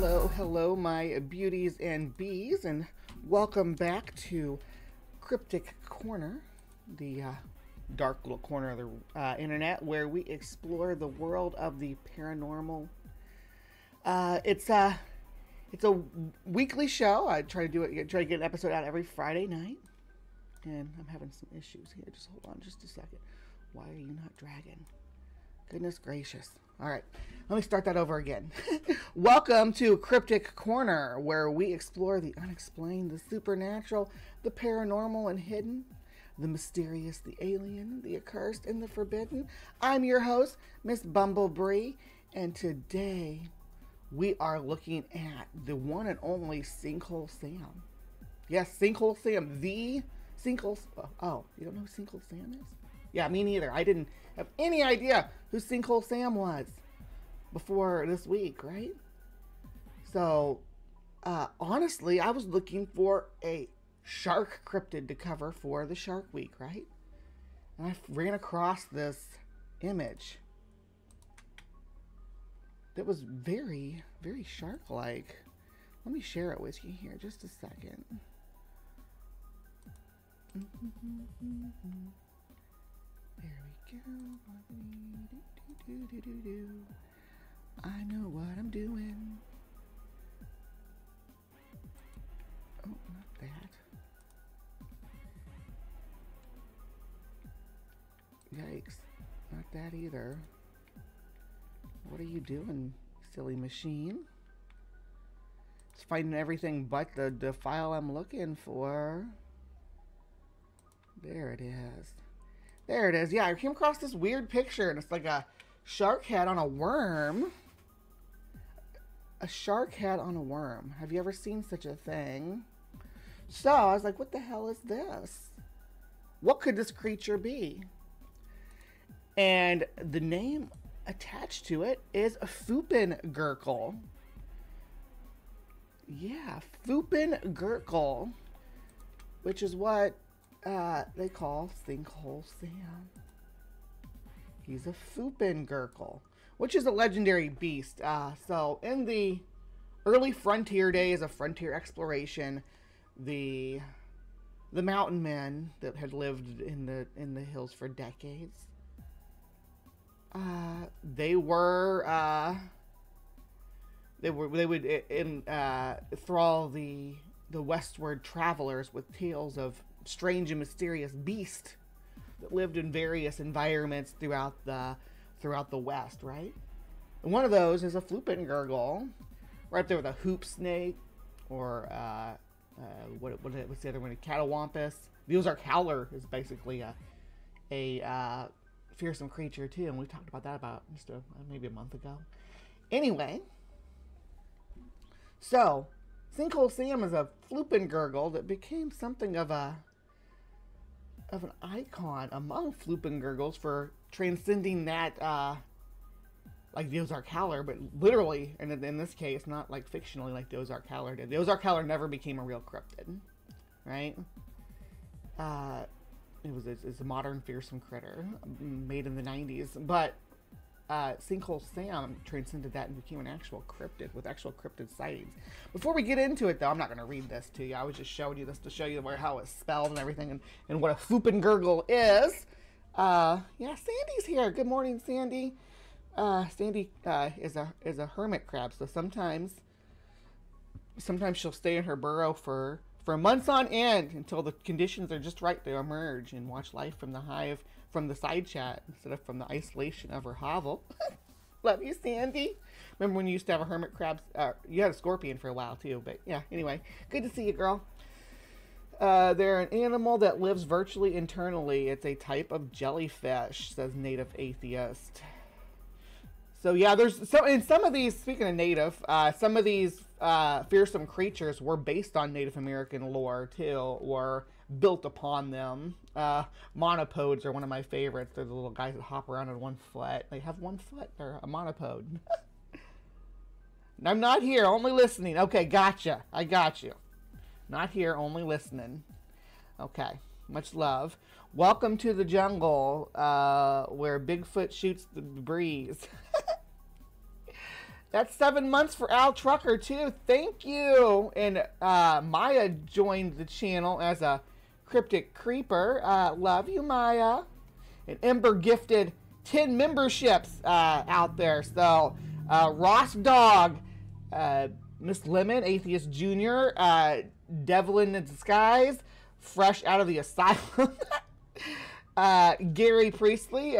Hello, my beauties and bees, and welcome back to Cryptic Corner, the dark little corner of the internet where we explore the world of the paranormal. It's a weekly show. I try to get an episode out every Friday night, and I'm having some issues here. Just hold on, just a second. Why are you not dragging? Goodness gracious. All right, let me start that over again. Welcome to Cryptic Corner, where we explore the unexplained, the supernatural, the paranormal and hidden, the mysterious, the alien, the accursed, and the forbidden. I'm your host, Miss Bumblebee, and today we are looking at the one and only Sinkhole Sam. Yes, Sinkhole Sam, the Sinkhole... Oh, you don't know who Sinkhole Sam is? Yeah, me neither. I didn't have any idea who Sinkhole Sam was before this week, right? So, honestly, I was looking for a shark cryptid to cover for the Shark Week, right? And I ran across this image that was very, very shark-like. Let me share it with you here, just a second. There we go. I know what I'm doing. Oh, not that. Yikes. Not that either. What are you doing, silly machine? It's finding everything but the file I'm looking for. There it is. There it is. Yeah, I came across this weird picture, and it's like a shark head on a worm. A shark head on a worm. Have you ever seen such a thing? So, I was like, what the hell is this? What could this creature be? And the name attached to it is a Foopengurkle. Yeah, Foopengurkle, which is what they call Sinkhole Sam. He's a Foopengurkle, which is a legendary beast. So in the early frontier days of frontier exploration, the mountain men that had lived in the hills for decades, they would enthrall the westward travelers with tales of strange and mysterious beasts that lived in various environments throughout the West, right? And one of those is a Foopengurkle, right there with a hoop snake, or what's the other one? A catawampus. The Ozark Howler is basically a fearsome creature too, and we talked about that just maybe a month ago. Anyway, so Sinkhole Sam is a Foopengurkle that became something of an icon among Foopengurkles for transcending that, like the Ozark Howler, but literally, and in this case, not like fictionally like the Ozark Howler did. The Ozark Howler never became a real cryptid, right? It's a modern fearsome critter made in the 90s, but Sinkhole Sam transcended that and became an actual cryptid with actual cryptid sightings. Before we get into it, though, I'm not going to read this to you. I was just showing you this to show you how it's spelled and everything, and what a Foopengurkle is. Yeah, Sandy's here. Good morning, Sandy. Sandy is a hermit crab, so sometimes she'll stay in her burrow for months on end until the conditions are just right to emerge and watch life from the hive, from the side chat instead of from the isolation of her hovel. Love you, Sandy. Remember when you used to have a hermit crab? You had a scorpion for a while too, but yeah. Anyway, good to see you, girl. They're an animal that lives virtually internally. It's a type of jellyfish, says Native Atheist. So yeah, some of these, speaking of native, some of these fearsome creatures were based on Native American lore too, or built upon them. Monopodes are one of my favorites. They're the little guys that hop around on one foot. They have one foot. They're a monopode. I'm not here, only listening. Okay, gotcha. I got you. Not here, only listening. Okay, much love. Welcome to the jungle, where Bigfoot shoots the breeze. That's 7 months for Al Trucker, too. Thank you. And Maya joined the channel as a Cryptic Creeper. Love you, Maya. And Ember gifted 10 memberships out there. So, Ross Dog, Miss Lemon, Atheist Jr., Devlin in Disguise, Fresh Out of the Asylum, Gary Priestley,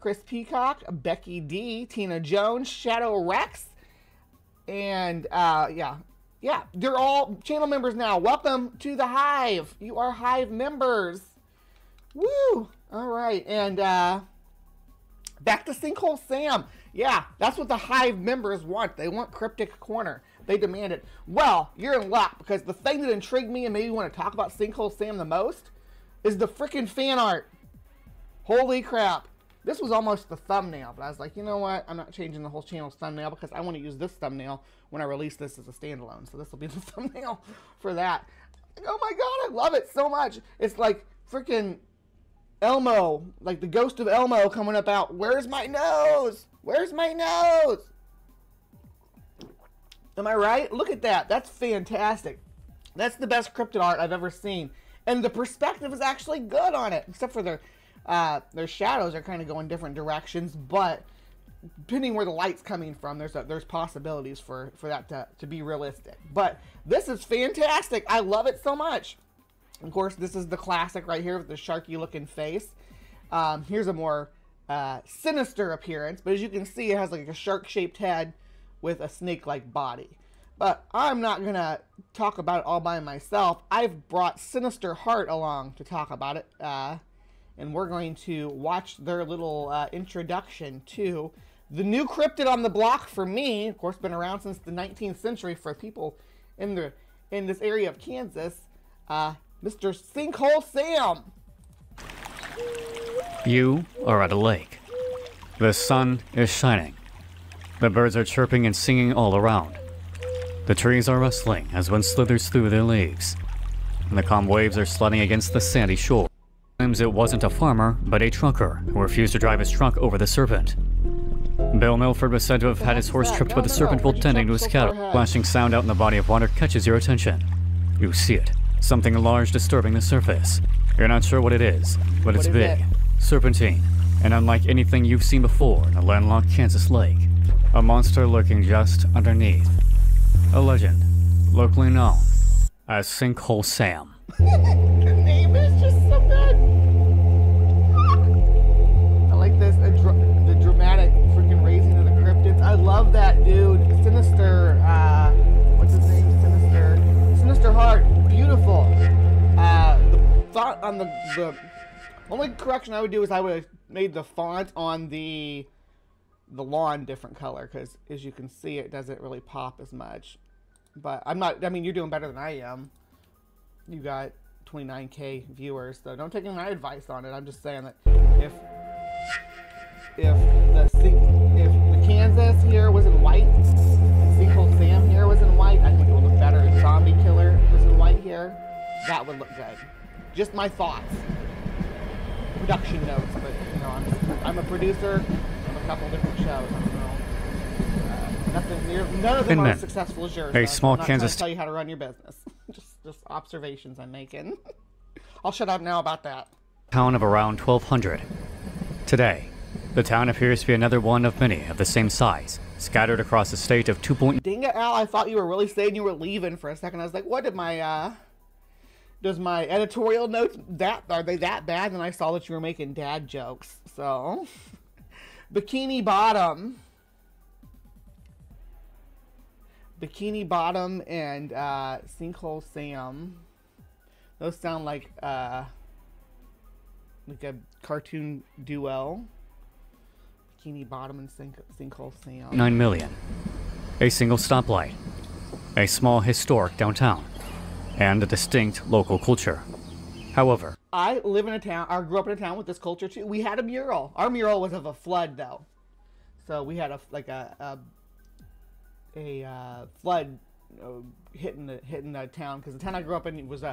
Chris Peacock, Becky D, Tina Jones, Shadow Rex, and yeah, they're all channel members now. Welcome to the Hive. You are Hive members. Woo! All right, and back to Sinkhole Sam. Yeah, that's what the Hive members want. They want Cryptic Corner. They demand it. Well, you're in luck, because the thing that intrigued me and made me want to talk about Sinkhole Sam the most is the freaking fan art. Holy crap. This was almost the thumbnail, but I was like, you know what? I'm not changing the whole channel's thumbnail because I want to use this thumbnail when I release this as a standalone. So this will be the thumbnail for that. Oh my god, I love it so much. It's like freaking Elmo, like the ghost of Elmo coming up out. Where's my nose? Where's my nose? Am I right? Look at that. That's fantastic. That's the best cryptid art I've ever seen. And the perspective is actually good on it, except for their shadows are kind of going different directions, but depending where the light's coming from, there's possibilities for that to be realistic. But this is fantastic. I love it so much. Of course, this is the classic right here with the sharky looking face. Here's a more sinister appearance, but as you can see, it has like a shark-shaped head with a snake-like body. But I'm not gonna talk about it all by myself. I've brought Sinister Heart along to talk about it, and we're going to watch their little introduction to the new cryptid on the block for me. Of course, been around since the 19th century for people in this area of Kansas. Mr. Sinkhole Sam. You are at a lake. The sun is shining. The birds are chirping and singing all around. The trees are rustling as wind slithers through their leaves. And the calm waves are sliding against the sandy shore. Sometimes it wasn't a farmer, but a trucker who refused to drive his truck over the serpent. Bill Milford was said to have had his horse tripped by the serpent while tending to his cattle. Flashing sound out in the body of water catches your attention. You see it. Something large disturbing the surface. You're not sure what it is, but it's big, serpentine, and unlike anything you've seen before in a landlocked Kansas lake. A monster lurking just underneath. A legend, locally known as Sinkhole Sam. The name is just so good. I like this, the dramatic freaking raising of the cryptids. I love that dude. Sinister, what's his name? Sinister Heart. Beautiful. The thought on the only correction I would do is I would have made the font on the lawn different color, because as you can see, it doesn't really pop as much. But I mean, you're doing better than I am. You got 29K viewers, so don't take my advice on it. I'm just saying that if the Kansas here was in white and Sinkhole Sam here was in white, I think it would look better. If Zombie Killer was in white here, that would look good. Just my thoughts. Production notes, but you know, I'm a producer of a couple different shows. I don't know. None of them are as successful as yours. A small I'm not Kansas trying to tell you how to run your business. just observations I'm making. I'll shut up now about that. Town of around 1,200. Today, the town appears to be another one of many of the same size, scattered across a state of 2. Dang it, Al! I thought you were really saying you were leaving for a second. I was like, what did my does my editorial notes are they that bad? And I saw that you were making dad jokes. So, Bikini Bottom and Sinkhole Sam. Those sound like a cartoon duo. Bikini Bottom and Sinkhole Sam. 9 million. A single stoplight. A small historic downtown. And a distinct local culture. However, I live in a town, I grew up in a town with this culture too. We had a mural. Our mural was of a flood though. So we had a flood hitting the town, because the town I grew up in was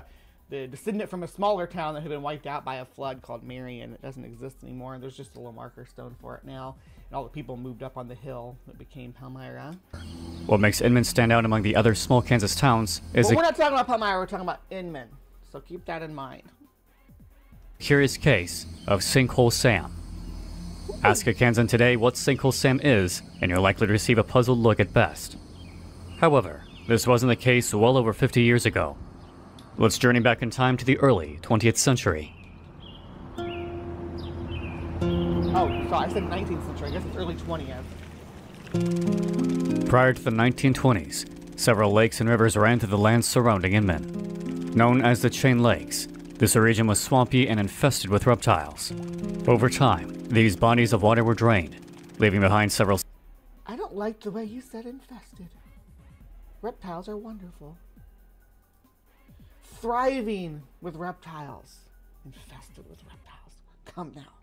the descendant from a smaller town that had been wiped out by a flood called Marion. It doesn't exist anymore. There's just a little marker stone for it now. And all the people moved up on the hill that became Palmyra. What makes Inman stand out among the other small Kansas towns is we're not talking about Palmyra, we're talking about Inman. So keep that in mind. a curious case of Sinkhole Sam. Ask a Kansan today what Sinkhole Sam is, and you're likely to receive a puzzled look at best. However, this wasn't the case well over 50 years ago. Let's journey back in time to the early 20th century. Oh, so I said 19th century. I guess it's early 20th. Prior to the 1920s, several lakes and rivers ran through the lands surrounding Inman. Known as the Chain Lakes, this region was swampy and infested with reptiles. Over time, these bodies of water were drained, leaving behind several... I don't like the way you said infested. Reptiles are wonderful. Thriving with reptiles. Infested with reptiles. Come now.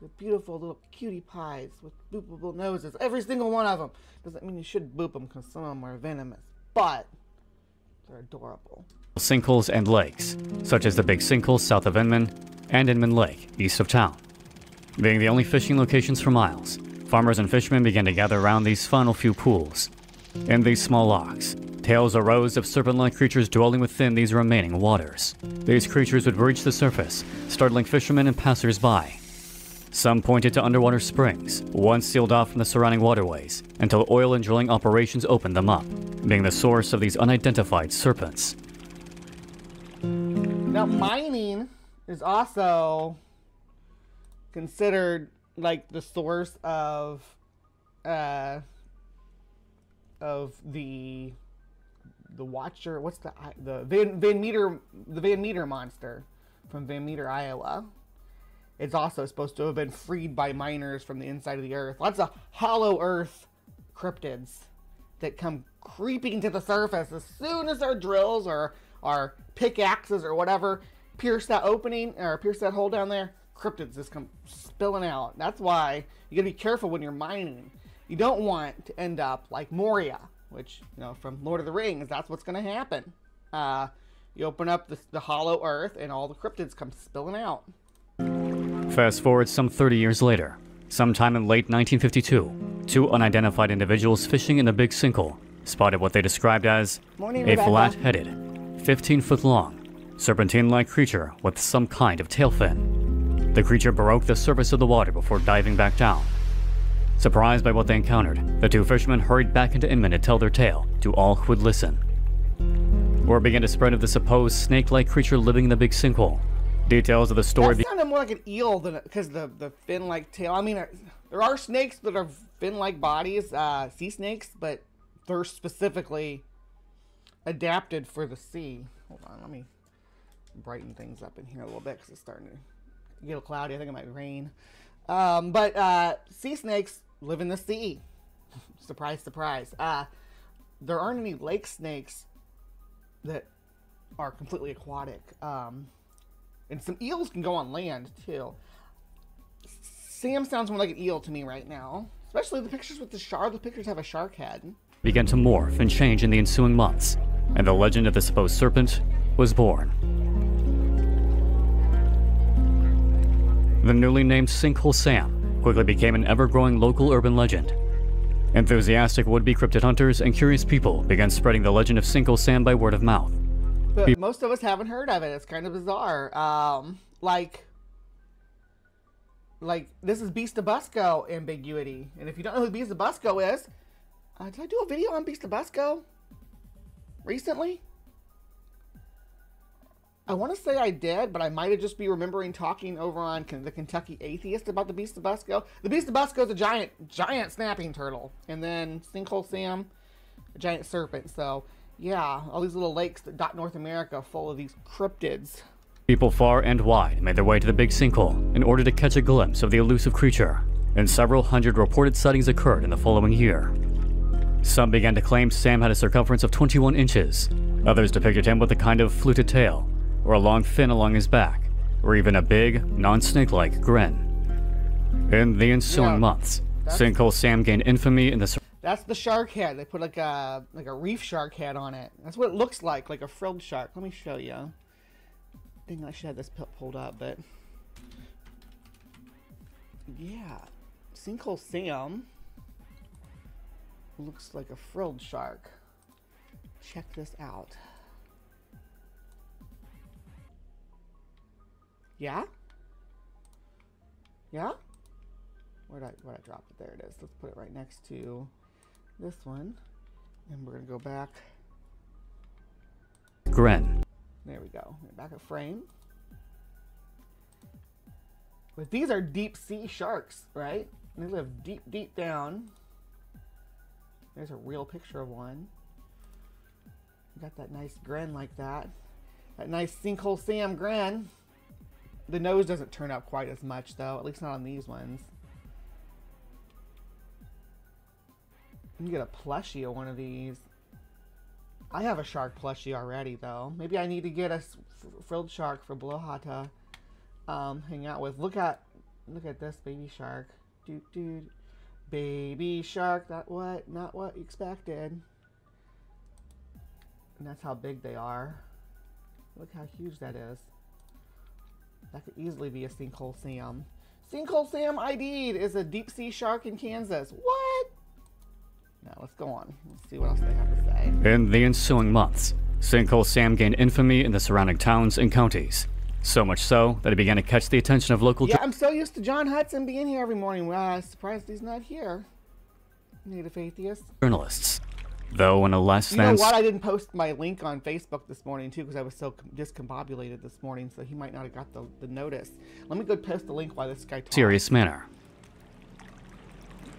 The beautiful little cutie pies with boopable noses. Every single one of them. Doesn't mean you should boop them because some of them are venomous. But they're adorable. Sinkholes and lakes, such as the Big Sinkhole south of Inman and Inman Lake east of town. Being the only fishing locations for miles, farmers and fishermen began to gather around these final few pools. In these small locks, tales arose of serpent-like creatures dwelling within these remaining waters. These creatures would reach the surface, startling fishermen and passers-by. Some pointed to underwater springs, once sealed off from the surrounding waterways, until oil and drilling operations opened them up, being the source of these unidentified serpents. Now, mining is also considered like the source of the Watcher. What's the Van Meter monster from Van Meter, Iowa. It's also supposed to have been freed by miners from the inside of the earth. Lots of hollow earth cryptids that come creeping to the surface as soon as our drills or our pickaxes or whatever pierce that opening or pierce that hole down there. Cryptids just come spilling out. That's why you gotta be careful when you're mining. You don't want to end up like Moria, which, you know, from Lord of the Rings, that's what's gonna happen. You open up the hollow earth and all the cryptids come spilling out. Fast forward some 30 years later, sometime in late 1952, two unidentified individuals fishing in the Big Sinkhole spotted what they described as a flat-headed, 15-foot-long, serpentine-like creature with some kind of tail fin. The creature broke the surface of the water before diving back down. Surprised by what they encountered, the two fishermen hurried back into Inman to tell their tale to all who would listen. Word began to spread of the supposed snake-like creature living in the Big Sinkhole. Details of the story... That sounded more like an eel than because the fin-like tail. I mean, there are snakes that are fin-like bodies, sea snakes, but they're specifically adapted for the sea. Hold on, let me brighten things up in here a little bit because it's starting to get a little cloudy. I think it might rain. But sea snakes live in the sea. Surprise, surprise. There aren't any lake snakes that are completely aquatic. And some eels can go on land, too. Sam sounds more like an eel to me right now. Especially the pictures with the shark. The pictures have a shark head. Began to morph and change in the ensuing months, and the legend of the supposed serpent was born. The newly named Sinkhole Sam quickly became an ever-growing local urban legend. Enthusiastic would-be cryptid hunters and curious people began spreading the legend of Sinkhole Sam by word of mouth. But most of us haven't heard of it. It's kind of bizarre. Like this is Beast of Busco ambiguity. And if you don't know who Beast of Busco is, did I do a video on Beast of Busco recently? I want to say I did, but I might have just be remembering talking over on the Kentucky Atheist about the Beast of Busco. The Beast of Busco is a giant snapping turtle. And then Sinkhole Sam, a giant serpent. So... yeah, all these little lakes that dot North America full of these cryptids. People far and wide made their way to the Big Sinkhole in order to catch a glimpse of the elusive creature, and several hundred reported sightings occurred in the following year. Some began to claim Sam had a circumference of 21 inches. Others depicted him with a kind of fluted tail, or a long fin along his back, or even a big, non-snake-like grin. In the ensuing months, Sinkhole Sam gained infamy in the... That's the shark head. They put like a reef shark head on it. That's what it looks like a frilled shark. Let me show you. I think I should have this pulled up, but yeah, Sinkhole Sam looks like a frilled shark. Check this out. Yeah? Yeah? Where'd I drop it? There it is. Let's put it right next to this one. And we're gonna go back. Grin. There we go. Back of frame. But these are deep sea sharks, right? They live deep, deep down. There's a real picture of one. Got that nice grin like that. That nice Sinkhole Sam grin. The nose doesn't turn up quite as much though, at least not on these ones. You can get a plushie of one of these. I have a shark plushie already though. Maybe I need to get a frilled shark for Bloha to hang out with. Look at this baby shark. Dude. Baby shark, not what you expected. And that's how big they are. Look how huge that is. That could easily be a Sinkhole Sam. Sinkhole Sam ID'd is a deep sea shark in Kansas. What? Now let's go on. Let's see what else they have to say. In the ensuing months, Sinkhole Sam gained infamy in the surrounding towns and counties. So much so that it began to catch the attention of local... Yeah, I'm so used to John Hudson being here every morning. Well, I'm surprised he's not here. Native atheist. Journalists. Though in a less than... You know what? I didn't post my link on Facebook this morning, too, because I was so discombobulated this morning, so he might not have got the notice. Let me go post the link while this guy talks. Serious manner.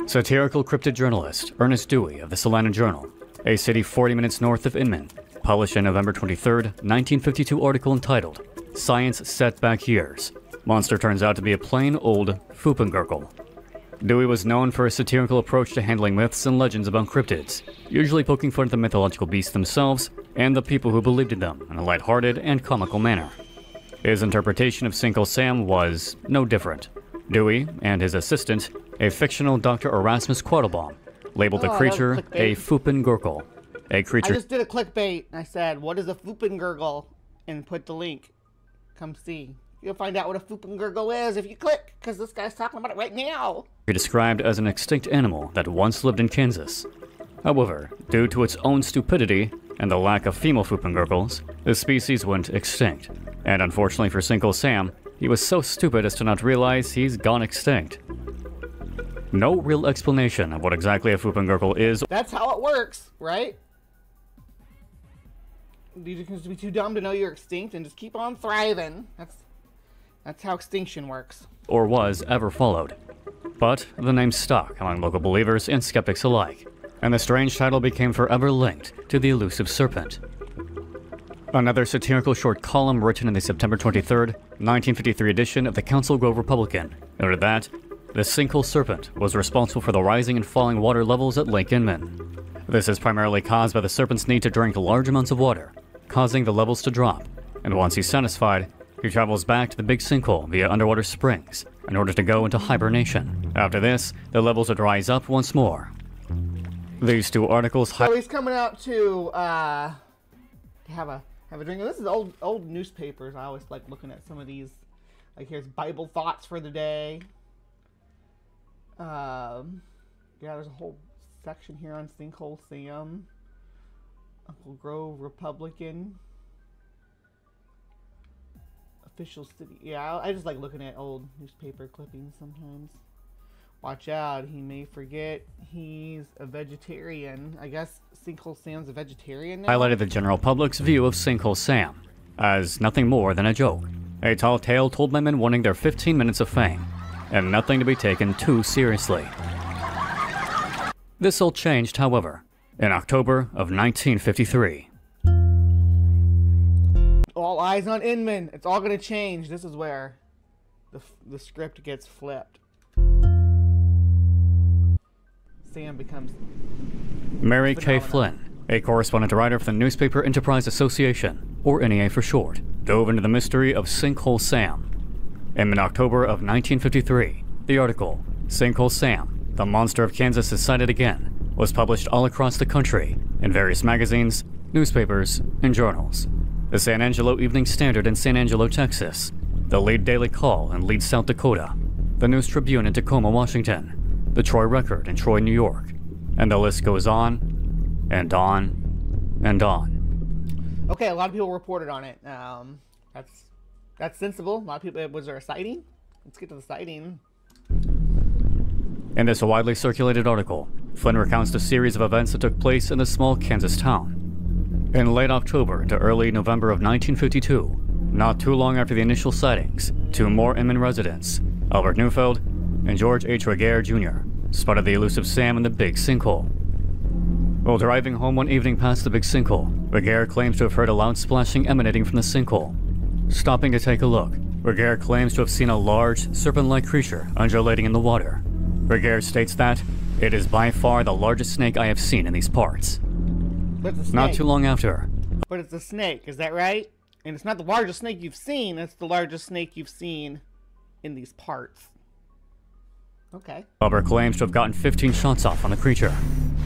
Satirical cryptid journalist Ernest Dewey of the Salina Journal, a city 40 minutes north of Inman, published a November 23rd, 1952 article entitled, Science Set Back Years. Monster turns out to be a plain old Foopengurgle. Dewey was known for a satirical approach to handling myths and legends about cryptids, usually poking fun at the mythological beasts themselves and the people who believed in them in a lighthearted and comical manner. His interpretation of Sinkhole Sam was no different. Dewey and his assistant, a fictional Dr. Erasmus Quattlebaum, labeled the creature a Foopengurgle. A creature... I just did a clickbait. I said, what is a Foopengurgle? And put the link. Come see. You'll find out what a Foopengurgle is if you click, because this guy's talking about it right now. Described as an extinct animal that once lived in Kansas. However, due to its own stupidity and the lack of female Foopengurgles, the species went extinct. And unfortunately for Sinkhole Sam, he was so stupid as to not realize he's gone extinct. No real explanation of what exactly a Foopengurgle is. That's how it works, right? You just be too dumb to know you're extinct and just keep on thriving. That's how extinction works. Or was ever followed. But the name stuck among local believers and skeptics alike, and the strange title became forever linked to the elusive serpent. Another satirical short column written in the September 23rd, 1953 edition of the Council Grove Republican noted that the Sinkhole serpent was responsible for the rising and falling water levels at Lake Inman. This is primarily caused by the serpent's need to drink large amounts of water, causing the levels to drop, and once he's satisfied, he travels back to the big sinkhole via underwater springs in order to go into hibernation. After this, the levels would rise up once more. These two articles... So he's coming out to have a drink. This is old newspapers. I always like looking at some of these. Like here's Bible Thoughts for the Day. Yeah, there's a whole section here on Sinkhole Sam. Uncle Grove Republican. Official city. Yeah, I just like looking at old newspaper clippings sometimes. Watch out, he may forget he's a vegetarian. I guess Sinkhole Sam's a vegetarian now? Highlighted the general public's view of Sinkhole Sam as nothing more than a joke. A tall tale told by men wanting their 15 minutes of fame, and nothing to be taken too seriously. This all changed, however, in October of 1953. All eyes on Inman. It's all going to change. This is where the script gets flipped. Sam becomes... Mary K. Flynn, a correspondent writer for the Newspaper Enterprise Association, or NEA for short, dove into the mystery of Sinkhole Sam. In October of 1953, the article, Sinkhole Sam, the monster of Kansas is sighted again, was published all across the country in various magazines, newspapers, and journals. The San Angelo Evening Standard in San Angelo, Texas, the Lead Daily Call in Lead, South Dakota, the News Tribune in Tacoma, Washington, the Troy Record in Troy, New York, and the list goes on and on and on. Okay, a lot of people reported on it. That's sensible. A lot of people. Was there a sighting? Let's get to the sighting. In this widely circulated article, Flynn recounts a series of events that took place in the small Kansas town. In late October to early November of 1952, not too long after the initial sightings, two more Inman residents, Albert Neufeld and George H. Regehr Jr., spotted the elusive Sam in the Big Sinkhole. While driving home one evening past the Big Sinkhole, Regehr claims to have heard a loud splashing emanating from the sinkhole. Stopping to take a look, Regehr claims to have seen a large, serpent-like creature undulating in the water. Regehr states that it is by far the largest snake I have seen in these parts. But it's a snake. Not too long after. But it's a snake, is that right? And it's not the largest snake you've seen, it's the largest snake you've seen in these parts. Okay. Albert claims to have gotten 15 shots off on the creature.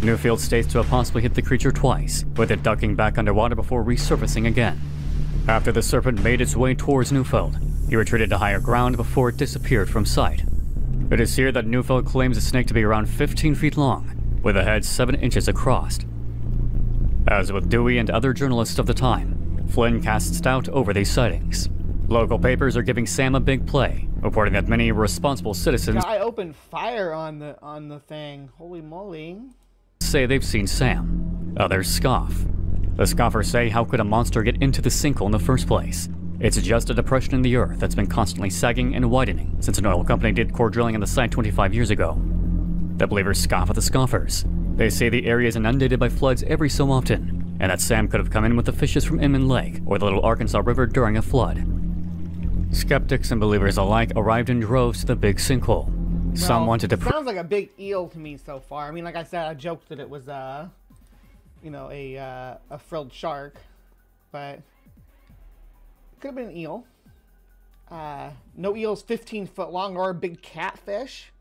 Neufeld states to have possibly hit the creature twice, with it ducking back underwater before resurfacing again. After the serpent made its way towards Neufeld, he retreated to higher ground before it disappeared from sight. It is here that Neufeld claims the snake to be around 15 feet long, with a head 7 inches across. As with Dewey and other journalists of the time, Flynn casts doubt over these sightings. Local papers are giving Sam a big play, reporting that many responsible citizens Guy opened fire on the thing. Holy moly. Say they've seen Sam. Others scoff. The scoffers say, how could a monster get into the sinkhole in the first place? It's just a depression in the earth that's been constantly sagging and widening since an oil company did core drilling on the site 25 years ago. The believers scoff at the scoffers. They say the area is inundated by floods every so often, and that Sam could have come in with the fishes from Inman Lake or the Little Arkansas River during a flood. Skeptics and believers alike arrived in droves to the Big Sinkhole. Some wanted to sounds like a big eel to me so far. I mean, like I said, I joked that it was you know, a frilled shark, but it could have been an eel. No eel's 15 foot long, or a big catfish.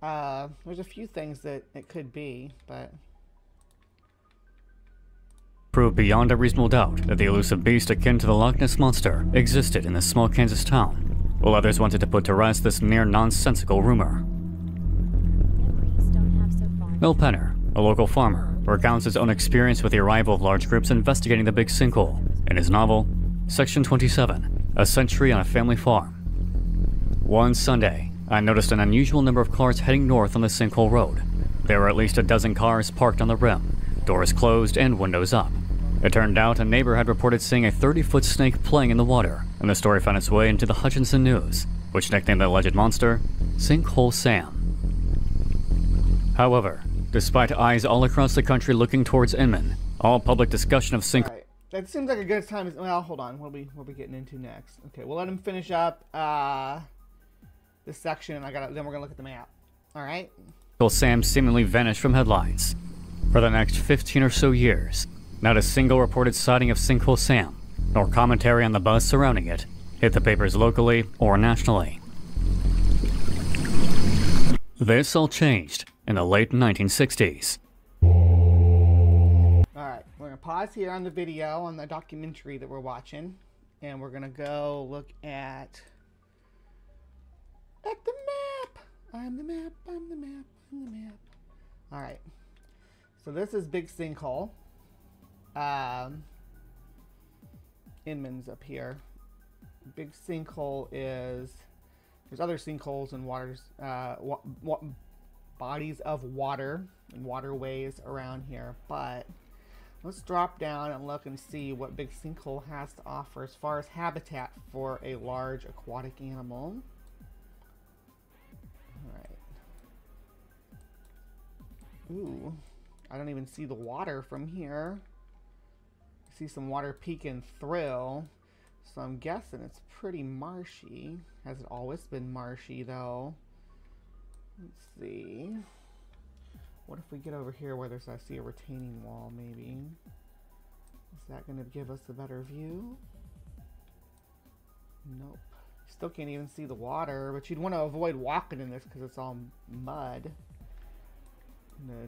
There's a few things that it could be, but proved beyond a reasonable doubt that the elusive beast akin to the Loch Ness Monster existed in this small Kansas town, while others wanted to put to rest this near nonsensical rumor. Mel Penner, a local farmer, recounts his own experience with the arrival of large groups investigating the Big Sinkhole in his novel, Section 27, A Century on a Family Farm. One Sunday, I noticed an unusual number of cars heading north on the Sinkhole Road. There were at least a dozen cars parked on the rim, doors closed and windows up. It turned out a neighbor had reported seeing a 30-foot snake playing in the water, and the story found its way into the Hutchinson News, which nicknamed the alleged monster Sinkhole Sam. However, despite eyes all across the country looking towards Inman, all public discussion of Sinkhole... Right. That seems like a good time. Well, hold on. What are we getting into next? Okay, we'll let him finish up this section, and then we're gonna look at the map. All right. Sam seemingly vanished from headlines. For the next 15 or so years, not a single reported sighting of Sinkhole Sam, nor commentary on the buzz surrounding it, hit the papers locally or nationally. This all changed in the late 1960s. Alright, we're going to pause here on the video, on the documentary that we're watching, and we're going to go look at the map. I'm the map, I'm the map, I'm the map. Alright, so this is Big Sinkhole. Inman's up here. Big Sinkhole is... There's other sinkholes and waters, bodies of water and waterways around here, but let's drop down and look and see what Big Sinkhole has to offer as far as habitat for a large aquatic animal. Alright. Ooh, I don't even see the water from here. I see some water peeking through. So I'm guessing it's pretty marshy. Has it always been marshy though? Let's see. What if we get over here where I see a retaining wall maybe? Is that going to give us a better view? Nope. Still can't even see the water, but you'd want to avoid walking in this because it's all mud.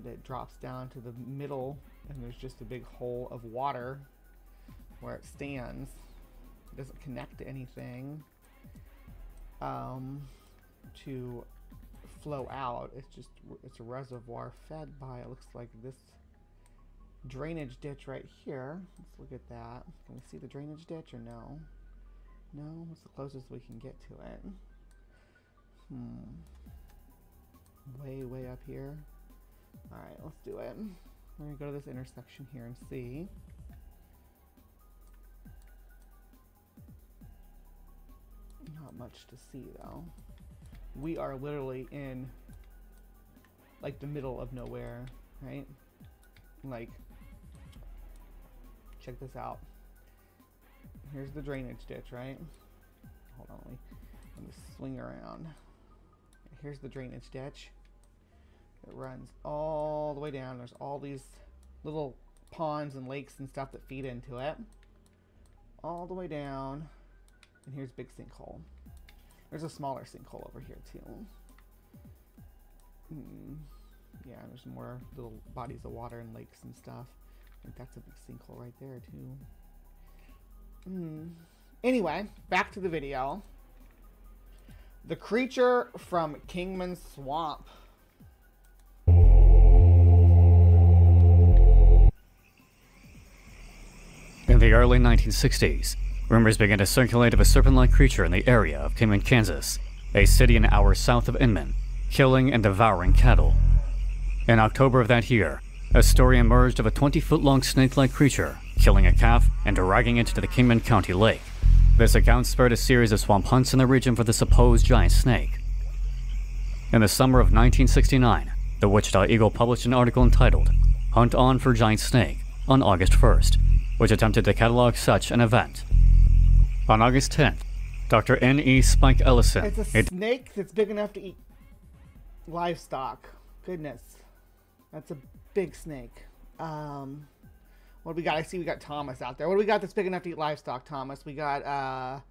That drops down to the middle, and there's just a big hole of water where it stands. It doesn't connect to anything to flow out. It's a reservoir fed by, it looks like, this drainage ditch right here. Let's look at that. Can we see the drainage ditch or no? No, it's the closest we can get to it. Way up here. Alright, let's do it. We're gonna go to this intersection here and see. Not much to see though. We are literally in like the middle of nowhere, right? Like, check this out. Here's the drainage ditch, right? Hold on, let me swing around. Here's the drainage ditch. It runs all the way down. There's all these little ponds and lakes and stuff that feed into it. All the way down. And here's big sinkhole. There's a smaller sinkhole over here too. Yeah, there's more little bodies of water and lakes and stuff. I think that's a big sinkhole right there too. Anyway, back to the video. The creature from Kingman's Swamp. In the early 1960s, rumors began to circulate of a serpent-like creature in the area of Kingman, Kansas, a city an hour south of Inman, killing and devouring cattle. In October of that year, a story emerged of a 20-foot-long snake-like creature killing a calf and dragging it to the Kingman County Lake. This account spurred a series of swamp hunts in the region for the supposed giant snake. In the summer of 1969, the Wichita Eagle published an article entitled "Hunt on for Giant Snake" on August 1st, which attempted to catalog such an event. On August 10th, Dr. N.E. Spike Ellison... It's a snake that's big enough to eat livestock. Goodness. That's a big snake. What do we got? I see we got Thomas out there. What do we got that's big enough to eat livestock, Thomas? We got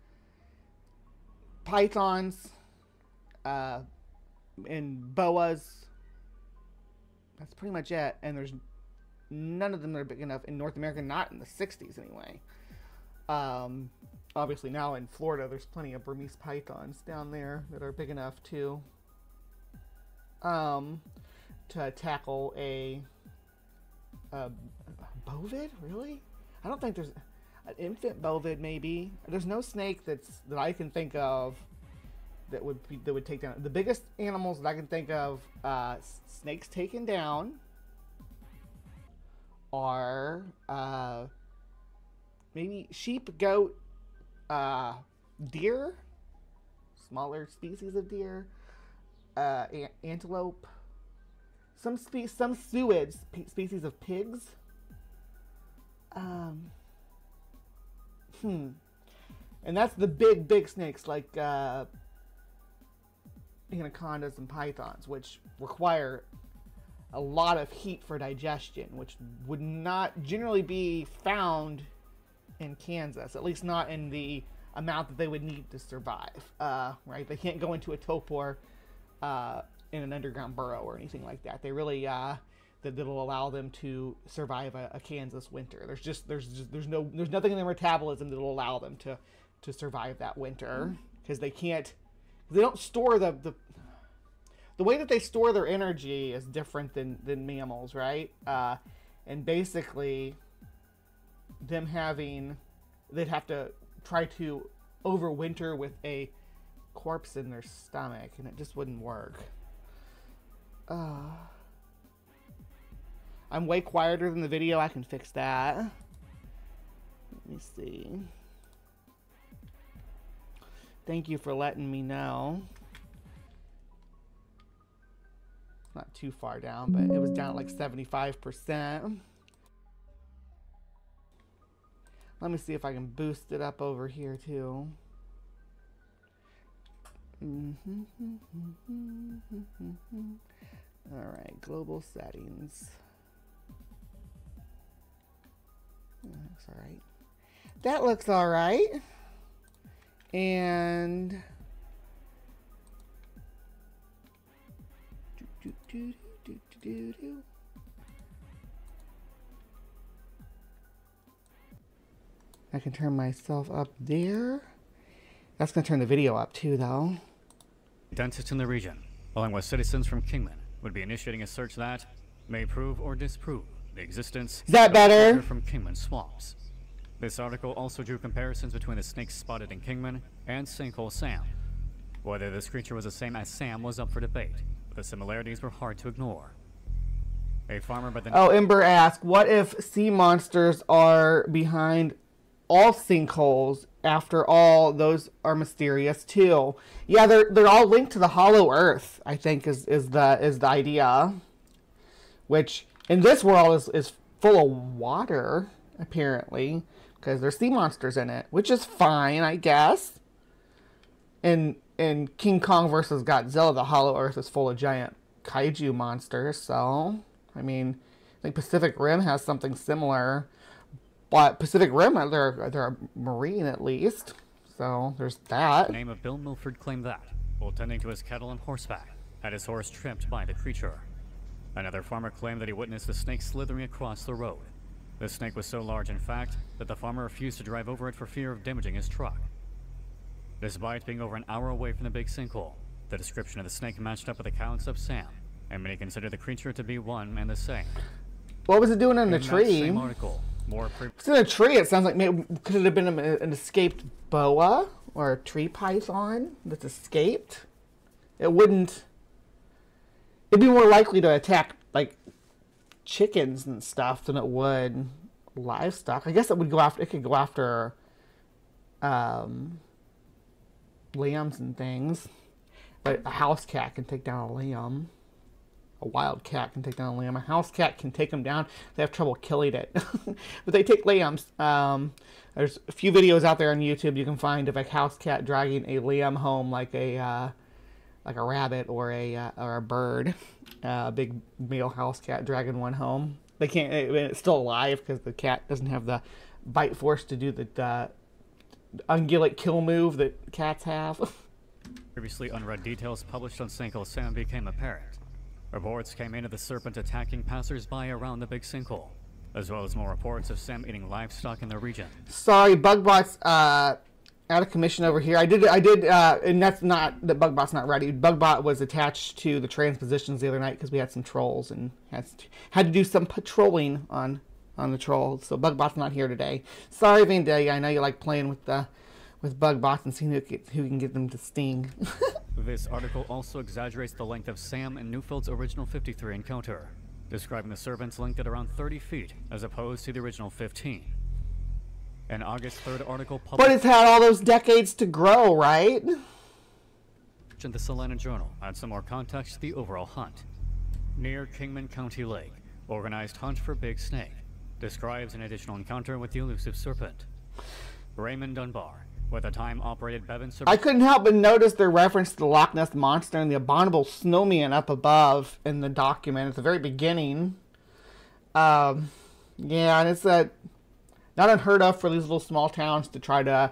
pythons and boas. That's pretty much it. And there's none of them that are big enough in North America, not in the 60s anyway. Obviously now in Florida there's plenty of Burmese pythons down there that are big enough to tackle a bovid. Really? I don't think there's an infant bovid. Maybe there's no snake that I can think of that would take down the biggest animals that I can think of. Snakes taken down are maybe sheep, goat, deer, smaller species of deer, antelope, some suids, species of pigs. And that's the big snakes like anacondas and pythons, which require a lot of heat for digestion, which would not generally be found in Kansas, at least not in the amount that they would need to survive. Right? They can't go into a torpor in an underground burrow or anything like that. They really that'll allow them to survive a Kansas winter. There's nothing in their metabolism that'll allow them to survive that winter, because they don't store the way that they store their energy is different than mammals, right? And basically they'd have to try to overwinter with a corpse in their stomach, and it just wouldn't work. I'm way quieter than the video. I can fix that. Let me see. Thank you for letting me know. Not too far down, but it was down like 75%. Let me see if I can boost it up over here too. Alright, global settings. That looks alright. That looks alright. And I can turn myself up there. That's going to turn the video up too, though. Dentists in the region, along with citizens from Kingman, would be initiating a search that may prove or disprove the existence Is that of better? a creature from Kingman swamps. This article also drew comparisons between the snakes spotted in Kingman and Sinkhole Sam. Whether this creature was the same as Sam was up for debate, but the similarities were hard to ignore. A farmer by the Ember asked, what if sea monsters are behind all sinkholes? After all, those are mysterious too. Yeah, they're all linked to the hollow earth, I think is the idea. Which in this world is full of water, apparently, because there's sea monsters in it, which is fine, I guess. In King Kong versus Godzilla, the hollow earth is full of giant kaiju monsters, so I mean, I think Pacific Rim has something similar. But Pacific Rim, they're marine at least, so there's that. The name of Bill Milford claimed that, while tending to his cattle on horseback, had his horse tripped by the creature. Another farmer claimed that he witnessed the snake slithering across the road. The snake was so large, in fact, that the farmer refused to drive over it for fear of damaging his truck. Despite being over an hour away from the big sinkhole, the description of the snake matched up with accounts of Sam, and many consider the creature to be one and the same. What was it doing in the tree? Same article, it's in a tree. It sounds like maybe could it have been an escaped boa or a tree python that's escaped? It wouldn't. It'd be more likely to attack like chickens and stuff than it would livestock. I guess it would go after. It could go after lambs and things. But a house cat can take down a lamb. A wild cat can take down a lamb. A house cat can take them down. They have trouble killing it. But they take lambs. There's a few videos out there on YouTube you can find of a house cat dragging a lamb home like a rabbit or a bird. A big male house cat dragging one home. They can't. It's still alive because the cat doesn't have the bite force to do the ungulate kill move that cats have. Previously unread details published on Sinkhole Sam became apparent. Reports came in of the serpent attacking passers-by around the big sinkhole, as well as more reports of Sam eating livestock in the region. Sorry, BugBot's out of commission over here. I did, and that's not that BugBot's not ready. BugBot was attached to the transpositions the other night because we had some trolls and had to do some patrolling on the trolls. So BugBot's not here today. Sorry, Vandalia. I know you like playing with BugBots and seeing who can get them to sting. This article also exaggerates the length of Sam and Newfield's original 53 encounter, describing the serpent's length at around 30 feet as opposed to the original 15. An August 3rd article published... But it's had all those decades to grow, right? ...in the Salina Journal adds some more context to the overall hunt. Near Kingman County Lake, organized hunt for big snake, describes an additional encounter with the elusive serpent. Raymond Dunbar, with a time-operated Bevan... I couldn't help but notice their reference to the Loch Ness Monster and the abominable snowman up above in the document at the very beginning. Yeah, and it's not unheard of for these little small towns to try to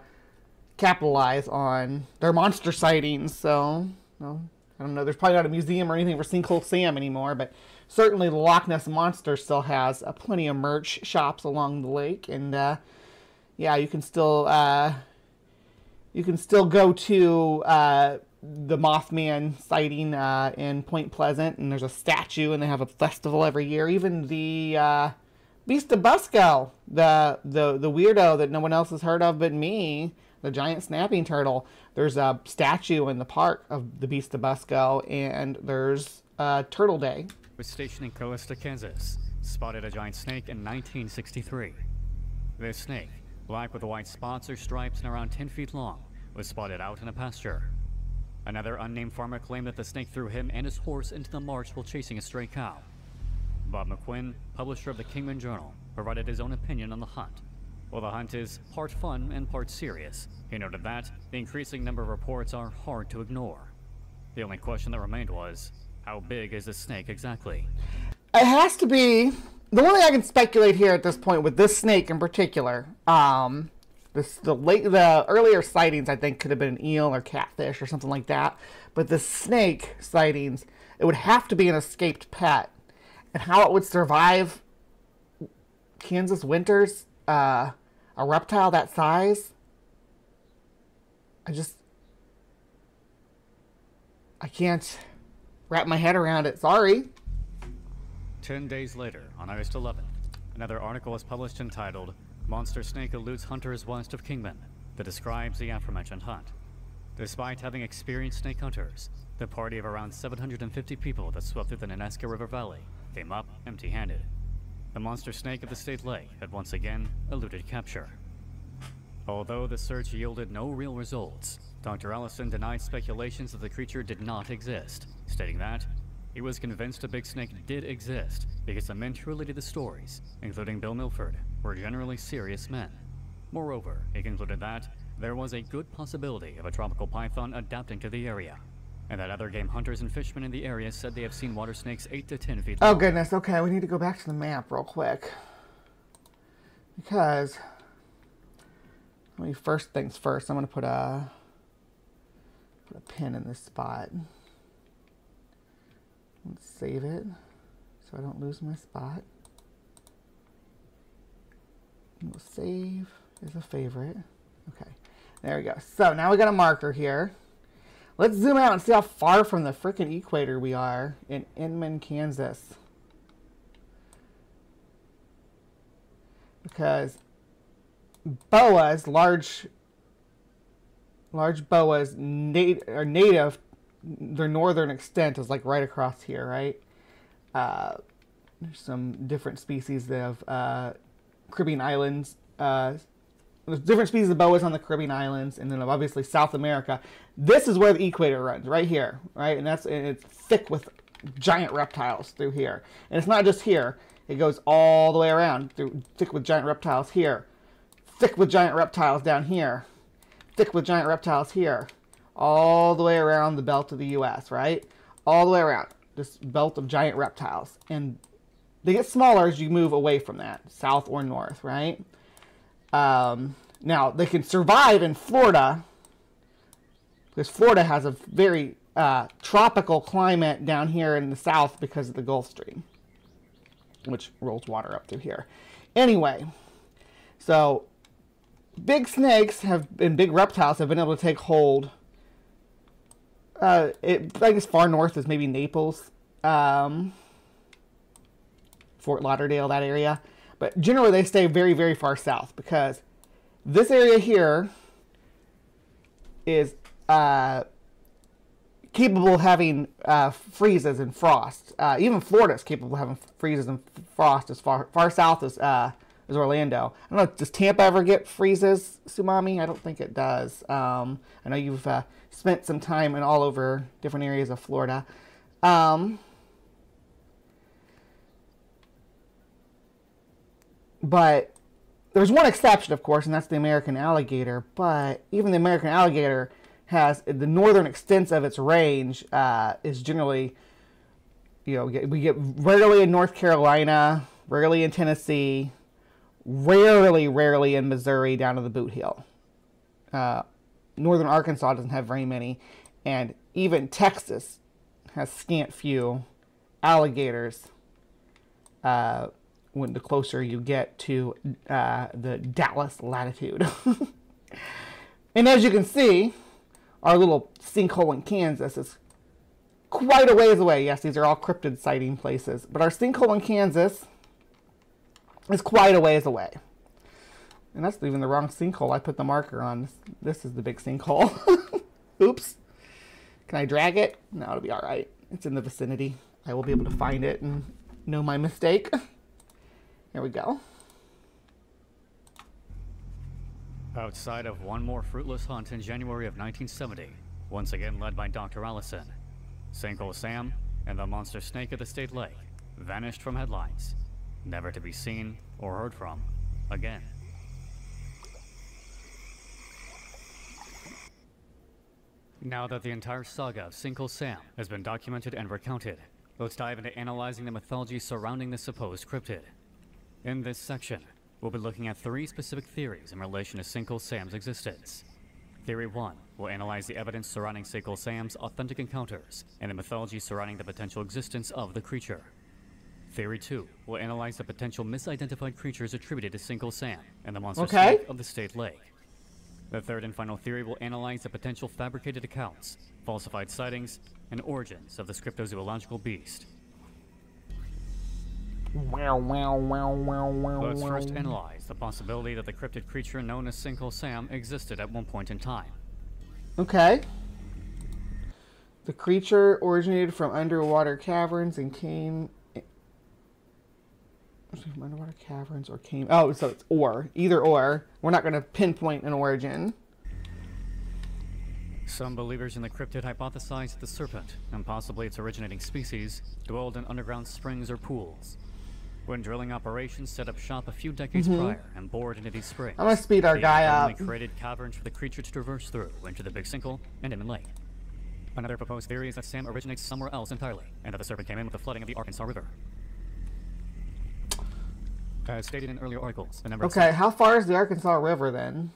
capitalize on their monster sightings. So, well, I don't know. There's probably not a museum or anything for Sinkhole Sam anymore, but certainly the Loch Ness Monster still has plenty of merch shops along the lake, and yeah, you can still go to the Mothman sighting in Point Pleasant, and there's a statue, and they have a festival every year. Even the Beast of Busco, the weirdo that no one else has heard of but me, the giant snapping turtle. There's a statue in the park of the Beast of Busco, and there's Turtle Day. Was stationed in Callista, Kansas, spotted a giant snake in 1963. This snake, black with white spots or stripes and around 10 feet long, was spotted out in a pasture. Another unnamed farmer claimed that the snake threw him and his horse into the marsh while chasing a stray cow. Bob McQuinn, publisher of the Kingman Journal, provided his own opinion on the hunt. While the hunt is part fun and part serious, he noted that the increasing number of reports are hard to ignore. The only question that remained was, how big is this snake exactly? It has to be... The only thing I can speculate here at this point with this snake in particular, the earlier sightings I think could have been an eel or catfish or something like that, but the snake sightings, It would have to be an escaped pet. And how it would survive Kansas winters, a reptile that size, I can't wrap my head around it. Sorry. 10 days later, on August 11th, another article was published entitled "Monster Snake Eludes Hunters West of Kingman" that describes the aforementioned hunt. Despite having experienced snake hunters, the party of around 750 people that swept through the Nenaska River Valley came up empty-handed. The monster snake of the state lake had once again eluded capture. Although the search yielded no real results, Dr. Allison denied speculations that the creature did not exist, stating that he was convinced a big snake did exist because the men true related the stories, including Bill Milford, were generally serious men. Moreover, he concluded that there was a good possibility of a tropical python adapting to the area, and that other game hunters and fishermen in the area said they have seen water snakes 8 to 10 feet long. Oh goodness, okay, we need to go back to the map real quick. Because, first things first, I'm going to put a pin in this spot. Let's save it so I don't lose my spot. We'll save as a favorite. Okay, there we go. So now we got a marker here. Let's zoom out and see how far from the frickin' equator we are in Inman, Kansas. Because boas, large boas, are native. Their northern extent is like right across here, right? There's some different species of Caribbean islands. There's different species of boas on the Caribbean islands, and then obviously South America. This is where the equator runs, right here, right? And it's thick with giant reptiles through here. And it's not just here. It goes all the way around, thick with giant reptiles here, thick with giant reptiles down here, thick with giant reptiles here, all the way around the belt of the U.S., right? All the way around this belt of giant reptiles. And they get smaller as you move away from that, south or north, right? Now, they can survive in Florida, because Florida has a very tropical climate down here in the south because of the Gulf Stream, which rolls water up through here. Anyway, so big snakes and big reptiles have been able to take hold. I think as far north as maybe Naples, Fort Lauderdale, that area. But generally they stay very, very far south because this area here is capable of having freezes and frost. Even Florida is capable of having freezes and frost as far south as Orlando. I don't know, does Tampa ever get freezes, Sumami? I don't think it does. I know you've spent some time in all over different areas of Florida. But there's one exception, of course, and that's the American alligator. But even the American alligator has the northern extent of its range is generally, we get rarely in North Carolina, rarely in Tennessee, rarely in Missouri down to the Boot Heel. Northern Arkansas doesn't have very many, and even Texas has scant few alligators when the closer you get to the Dallas latitude. And as you can see, our little sinkhole in Kansas is quite a ways away. Yes, these are all cryptid sighting places, but our sinkhole in Kansas is quite a ways away. And that's even the wrong sinkhole I put the marker on. This is the big sinkhole. Oops. Can I drag it? No, it'll be all right. It's in the vicinity. I will be able to find it and know my mistake. There we go. Outside of one more fruitless hunt in January of 1970, once again led by Dr. Allison, Sinkhole Sam and the monster snake of the state lake vanished from headlines, never to be seen or heard from again. Now that the entire saga of Sinkhole Sam has been documented and recounted, let's dive into analyzing the mythology surrounding this supposed cryptid. In this section, we'll be looking at 3 specific theories in relation to Sinkhole Sam's existence. Theory 1 will analyze the evidence surrounding Sinkhole Sam's authentic encounters and the mythology surrounding the potential existence of the creature. Theory 2 will analyze the potential misidentified creatures attributed to Sinkhole Sam and the monster snake of the State Lake. The third and final theory will analyze the potential fabricated accounts, falsified sightings, and origins of the cryptozoological beast. Let's first analyze the possibility that the cryptid creature known as Sinkhole Sam existed at one point in time. Okay. The creature originated from underwater caverns and came... From underwater caverns or came... Oh, so it's or. Either or. We're not going to pinpoint an origin. Some believers in the cryptid hypothesize that the serpent, and possibly its originating species, dwelled in underground springs or pools. When drilling operations set up shop a few decades prior and bored into these springs, I'm going to speed our guy up. They created caverns for the creature to traverse through into the Big Sinkhole and Inman Lake. Another proposed theory is that Sam originates somewhere else entirely, and that the serpent came in with the flooding of the Arkansas River. As stated in earlier articles, the number Okay, how far is the Arkansas River then?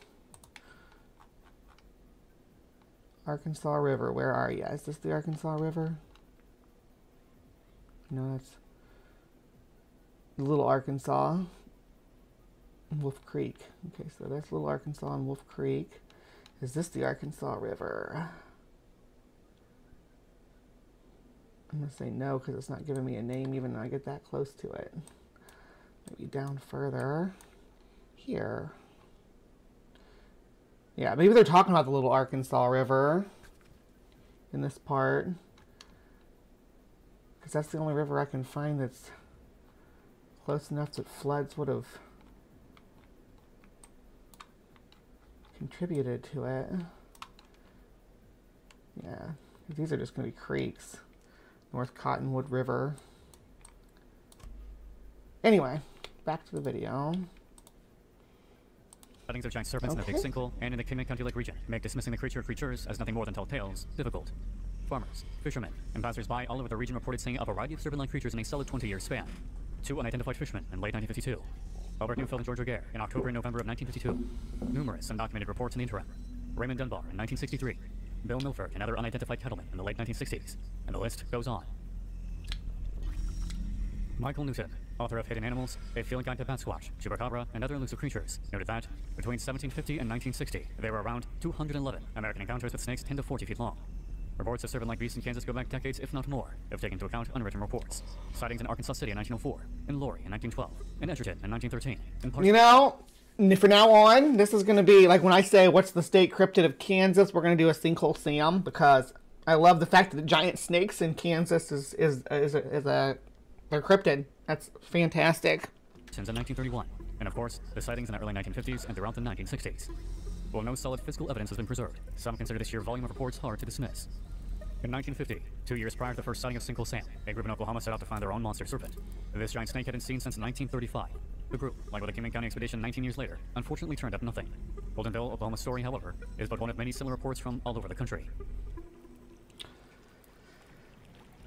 Arkansas River, where are you? Is this the Arkansas River? No, that's Little Arkansas. Wolf Creek. Okay, so that's Little Arkansas and Wolf Creek. Is this the Arkansas River? I'm going to say no because it's not giving me a name even though I get that close to it. Maybe down further. Here. Yeah, maybe they're talking about the Little Arkansas River in this part. Because that's the only river I can find that's close enough that floods would have contributed to it. Yeah, these are just going to be creeks. North Cottonwood River. Anyway, back to the video. Sightings of giant serpents in the Big Sinkhole and in the Kinman County Lake region make dismissing the creature or creatures as nothing more than tall tales difficult. Farmers, fishermen, and passers-by all over the region reported seeing a variety of serpent-like creatures in a solid 20-year span. 2 unidentified fishermen in late 1952. Albert Neufeld and George O'Gare in October and November of 1952. Numerous undocumented reports in the interim. Raymond Dunbar in 1963. Bill Milford and other unidentified cattlemen in the late 1960s. And the list goes on. Michael Newton, author of Hidden Animals, A Field Guide to Batsquatch, Chupacabra, and Other Elusive Creatures, noted that, between 1750 and 1960, there were around 211 American encounters with snakes 10 to 40 feet long. Reports of serpent-like beasts in Kansas go back decades, if not more, if taken into account unwritten reports. Sightings in Arkansas City in 1904, in Laurie in 1912, in Edgerton in 1913. You know, from now on, this is going to be, like when I say, what's the state cryptid of Kansas, we're going to do a Sinkhole Sam, because I love the fact that the giant snakes in Kansas is a they're cryptid. That's fantastic. Since 1931, and of course, the sightings in the early 1950s and throughout the 1960s. While no solid physical evidence has been preserved, some consider the sheer volume of reports hard to dismiss. In 1950, 2 years prior to the first sighting of Sinkhole Sam, a group in Oklahoma set out to find their own monster serpent. This giant snake had been seen since 1935. The group, like with the Kinman County expedition 19 years later, unfortunately turned up nothing. Goldenville, Oklahoma's story, however, is but one of many similar reports from all over the country.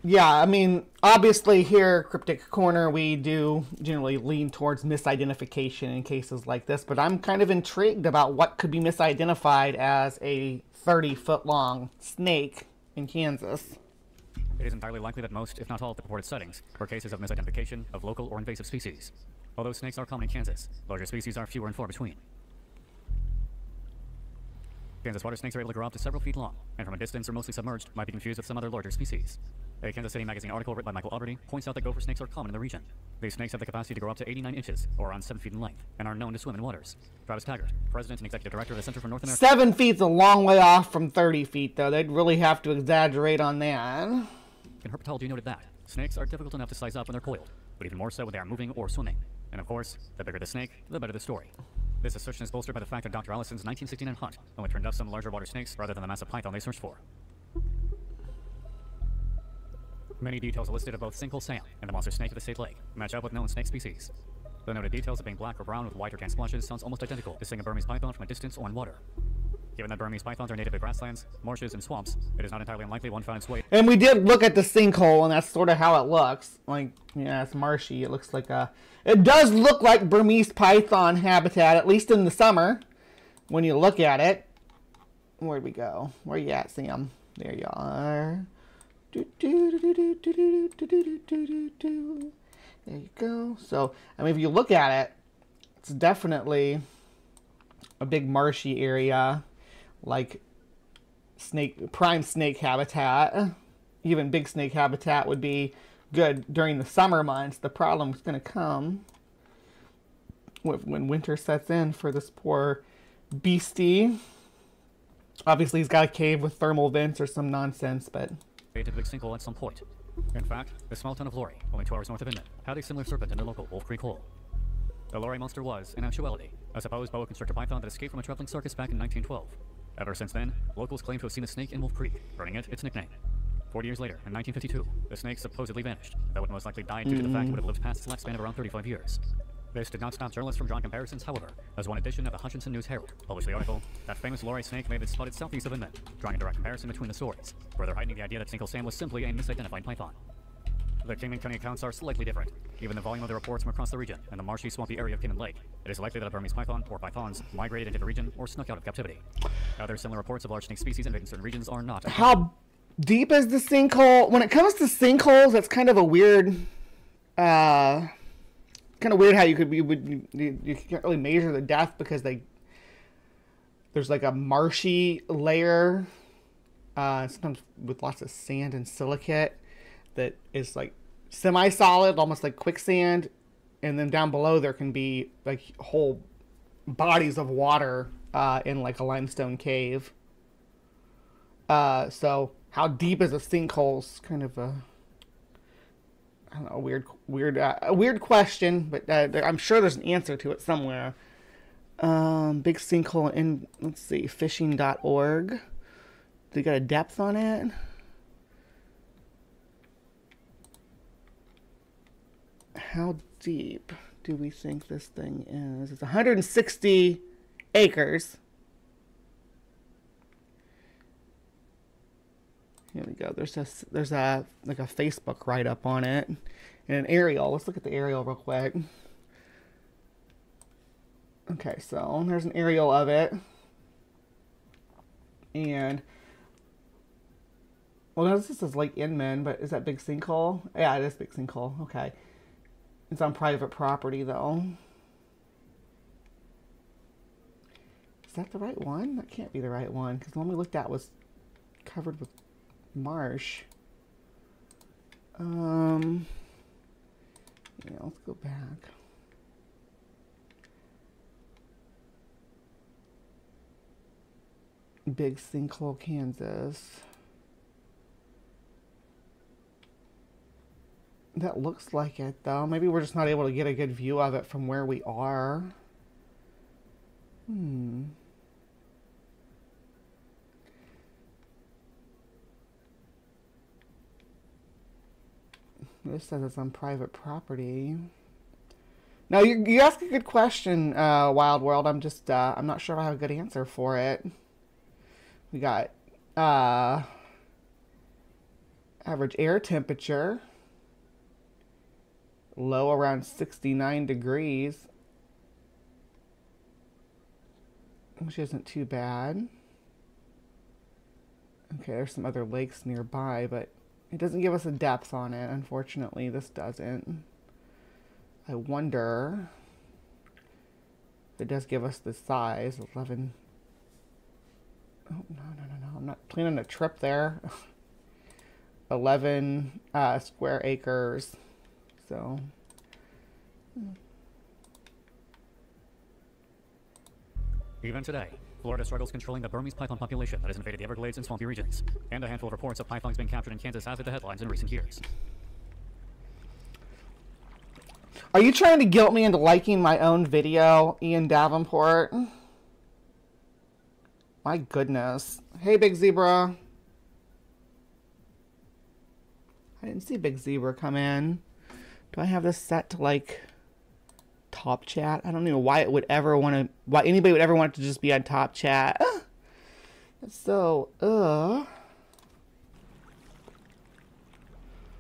Yeah, I mean, obviously here, Cryptic Corner, we do generally lean towards misidentification in cases like this, but I'm kind of intrigued about what could be misidentified as a 30-foot-long snake in Kansas. It is entirely likely that most, if not all, of the reported sightings were cases of misidentification of local or invasive species. Although snakes are common in Kansas, larger species are fewer and far between. Kansas water snakes are able to grow up to several feet long, and from a distance or mostly submerged, might be confused with some other larger species. A Kansas City Magazine article written by Michael Alberty points out that gopher snakes are common in the region. These snakes have the capacity to grow up to 89 inches, or around 7 feet in length, and are known to swim in waters. Travis Taggart, president and executive director of the Center for North America... 7 feet's a long way off from 30 feet, though. They'd really have to exaggerate on that. In herpetology noted that snakes are difficult enough to size up when they're coiled, but even more so when they are moving or swimming. And of course, the bigger the snake, the better the story. This assertion is bolstered by the fact that Dr. Allison's 1969 hunt only turned up some larger water snakes rather than the massive python they searched for. Many details are listed of both Sinkhole Sam and the monster snake of the State Lake match up with known snake species. The noted details of being black or brown with white or tan splotches sounds almost identical to seeing a Burmese python from a distance or in water. Given that Burmese pythons are native to grasslands, marshes, and swamps, it is not entirely unlikely one found its way. And we did look at the sinkhole, and that's sort of how it looks. Like, yeah, it's marshy. It looks like a... It does look like Burmese python habitat, at least in the summer, when you look at it. Where'd we go? Where you at, Sam? There you are. There you go. So, I mean, if you look at it, it's definitely a big marshy area, like prime snake habitat. Even big snake habitat would be good during the summer months. The problem is going to come when winter sets in for this poor beastie. Obviously, he's got a cave with thermal vents or some nonsense, but... Created a big sinkhole at some point. In fact, the small town of Lori, only 2 hours north of Inman, had a similar serpent in the local Wolf Creek hole. The Lori monster was, in actuality, a supposed boa constrictor python that escaped from a traveling circus back in 1912. Ever since then, locals claim to have seen a snake in Wolf Creek, earning it its nickname. 40 years later, in 1952, the snake supposedly vanished, though it most likely died due to the fact it would have lived past its lifespan of around 35 years. This did not stop journalists from drawing comparisons, however, as one edition of the Hutchinson News Herald published the article, "That famous Lori snake may have been spotted southeast of Inman," drawing a direct comparison between the stories, further heightening the idea that Sinkhole Sam was simply a misidentified python. The King and County accounts are slightly different. Given the volume of the reports from across the region and the marshy, swampy area of Cayman Lake, it is likely that a Burmese python or pythons migrated into the region or snuck out of captivity. Other similar reports of large snake species invading certain regions are not. How deep is the sinkhole? When it comes to sinkholes, that's kind of a weird, how you can't really measure the depth because there's like a marshy layer, sometimes with lots of sand and silicate that is like semi-solid, almost like quicksand, and then down below there can be like whole bodies of water in like a limestone cave. So how deep is a sinkhole is kind of a, I don't know, a weird question, but I'm sure there's an answer to it somewhere. Big sinkhole in, let's see, fishing.org. They got a depth on it. How deep do we think this thing is? It's 160 acres. Here we go. There's a like a Facebook write-up on it and an aerial. Let's look at the aerial real quick. Okay, so there's an aerial of it, and well, this says Lake Inman, but is that big sinkhole? Yeah, it is big sinkhole. Okay, it's on private property though. Is that the right one? That can't be the right one because the one we looked at was covered with marsh. Yeah, let's go back. Big Sinkhole, Kansas. That looks like it though. Maybe we're just not able to get a good view of it from where we are. This says it's on private property. Now, you ask a good question, Wild World. I'm just, I'm not sure if I have a good answer for it. We got, average air temperature. Low around 69 degrees. Which isn't too bad. Okay, there's some other lakes nearby, but it doesn't give us a depth on it, unfortunately. This doesn't. I wonder if it does give us the size. 11. Oh, no. I'm not planning a trip there. 11 square acres. So. Even today, Florida struggles controlling the Burmese python population that has invaded the Everglades and swampy regions, and a handful of reports of pythons being captured in Kansas has hit the headlines in recent years. Are you trying to guilt me into liking my own video, Ian Davenport? My goodness. Hey, Big Zebra. I didn't see Big Zebra come in. Do I have this set to, like, top chat? I don't know why it would ever want to, why anybody would ever want it to just be on top chat. It's so,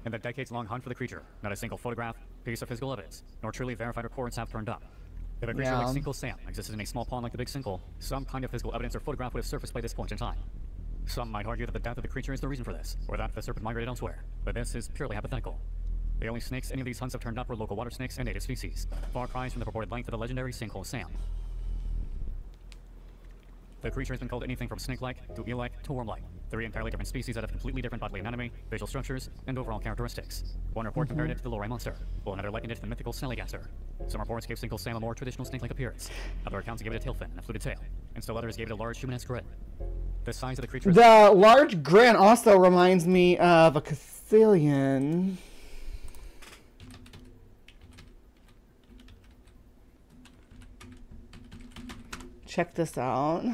In the decades-long hunt for the creature, not a single photograph, piece of physical evidence, nor truly verified reports have turned up. If a creature like Sinkhole Sam existed in a small pond like the Big Sinkhole, some kind of physical evidence or photograph would have surfaced by this point in time. Some might argue that the death of the creature is the reason for this, or that the serpent migrated elsewhere, but this is purely hypothetical. The only snakes any of these hunts have turned up were local water snakes and native species, far cries from the purported length of the legendary Sinkhole Sam. The creature has been called anything from snake-like to eel-like to worm-like, 3 entirely different species that have completely different bodily anatomy, facial structures, and overall characteristics. One report compared it to the Lorei monster, while another likened it to the mythical Snallygaster. Some reports gave Sinkhole Sam a more traditional snake-like appearance. Other accounts gave it a tail fin and a fluted tail, and still others gave it a large human-esque grin. The size of the creature... The large grin also reminds me of a Caecilian. Check this out.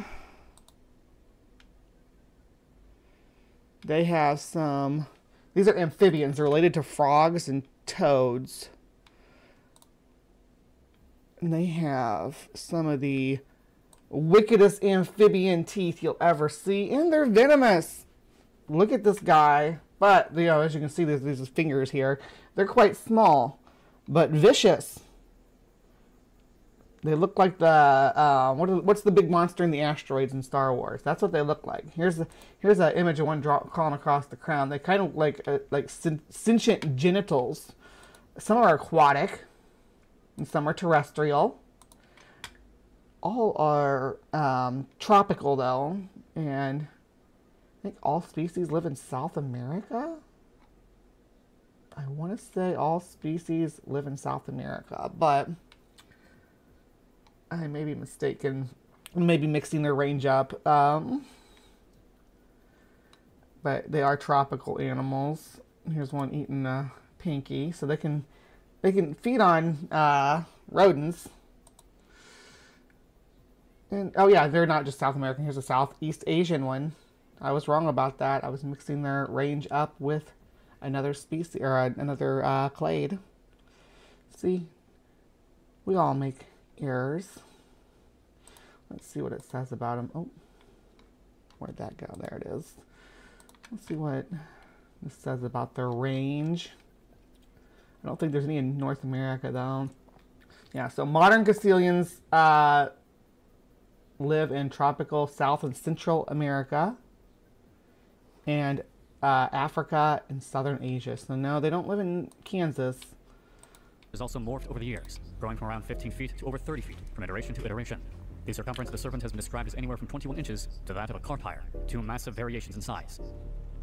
They have some... These are amphibians. They're related to frogs and toads. And they have some of the wickedest amphibian teeth you'll ever see. And they're venomous. Look at this guy. But, you know, as you can see, there's these fingers here. They're quite small, but vicious. They look like the what's the big monster in the asteroids in Star Wars? That's what they look like. Here's an image of one crawling across the crown. They kind of like sentient genitals. Some are aquatic, and some are terrestrial. All are tropical though, and I think all species live in South America. I want to say all species live in South America, but I may be mistaken. Maybe mixing their range up. But they are tropical animals. Here's one eating a pinky. So they can feed on rodents. And oh yeah, they're not just South American. Here's a Southeast Asian one. I was wrong about that. I was mixing their range up with another species or another clade. See, we all make errors. Let's see what it says about them. Oh, where'd that go? There it is. Let's see what this says about their range. I don't think there's any in North America though. Yeah, so modern Caecilians live in tropical South and Central America and Africa and Southern Asia. So no, they don't live in Kansas. Has also morphed over the years, growing from around 15 feet to over 30 feet from iteration to iteration. The circumference of the serpent has been described as anywhere from 21 inches to that of a carp hire, 2 massive variations in size.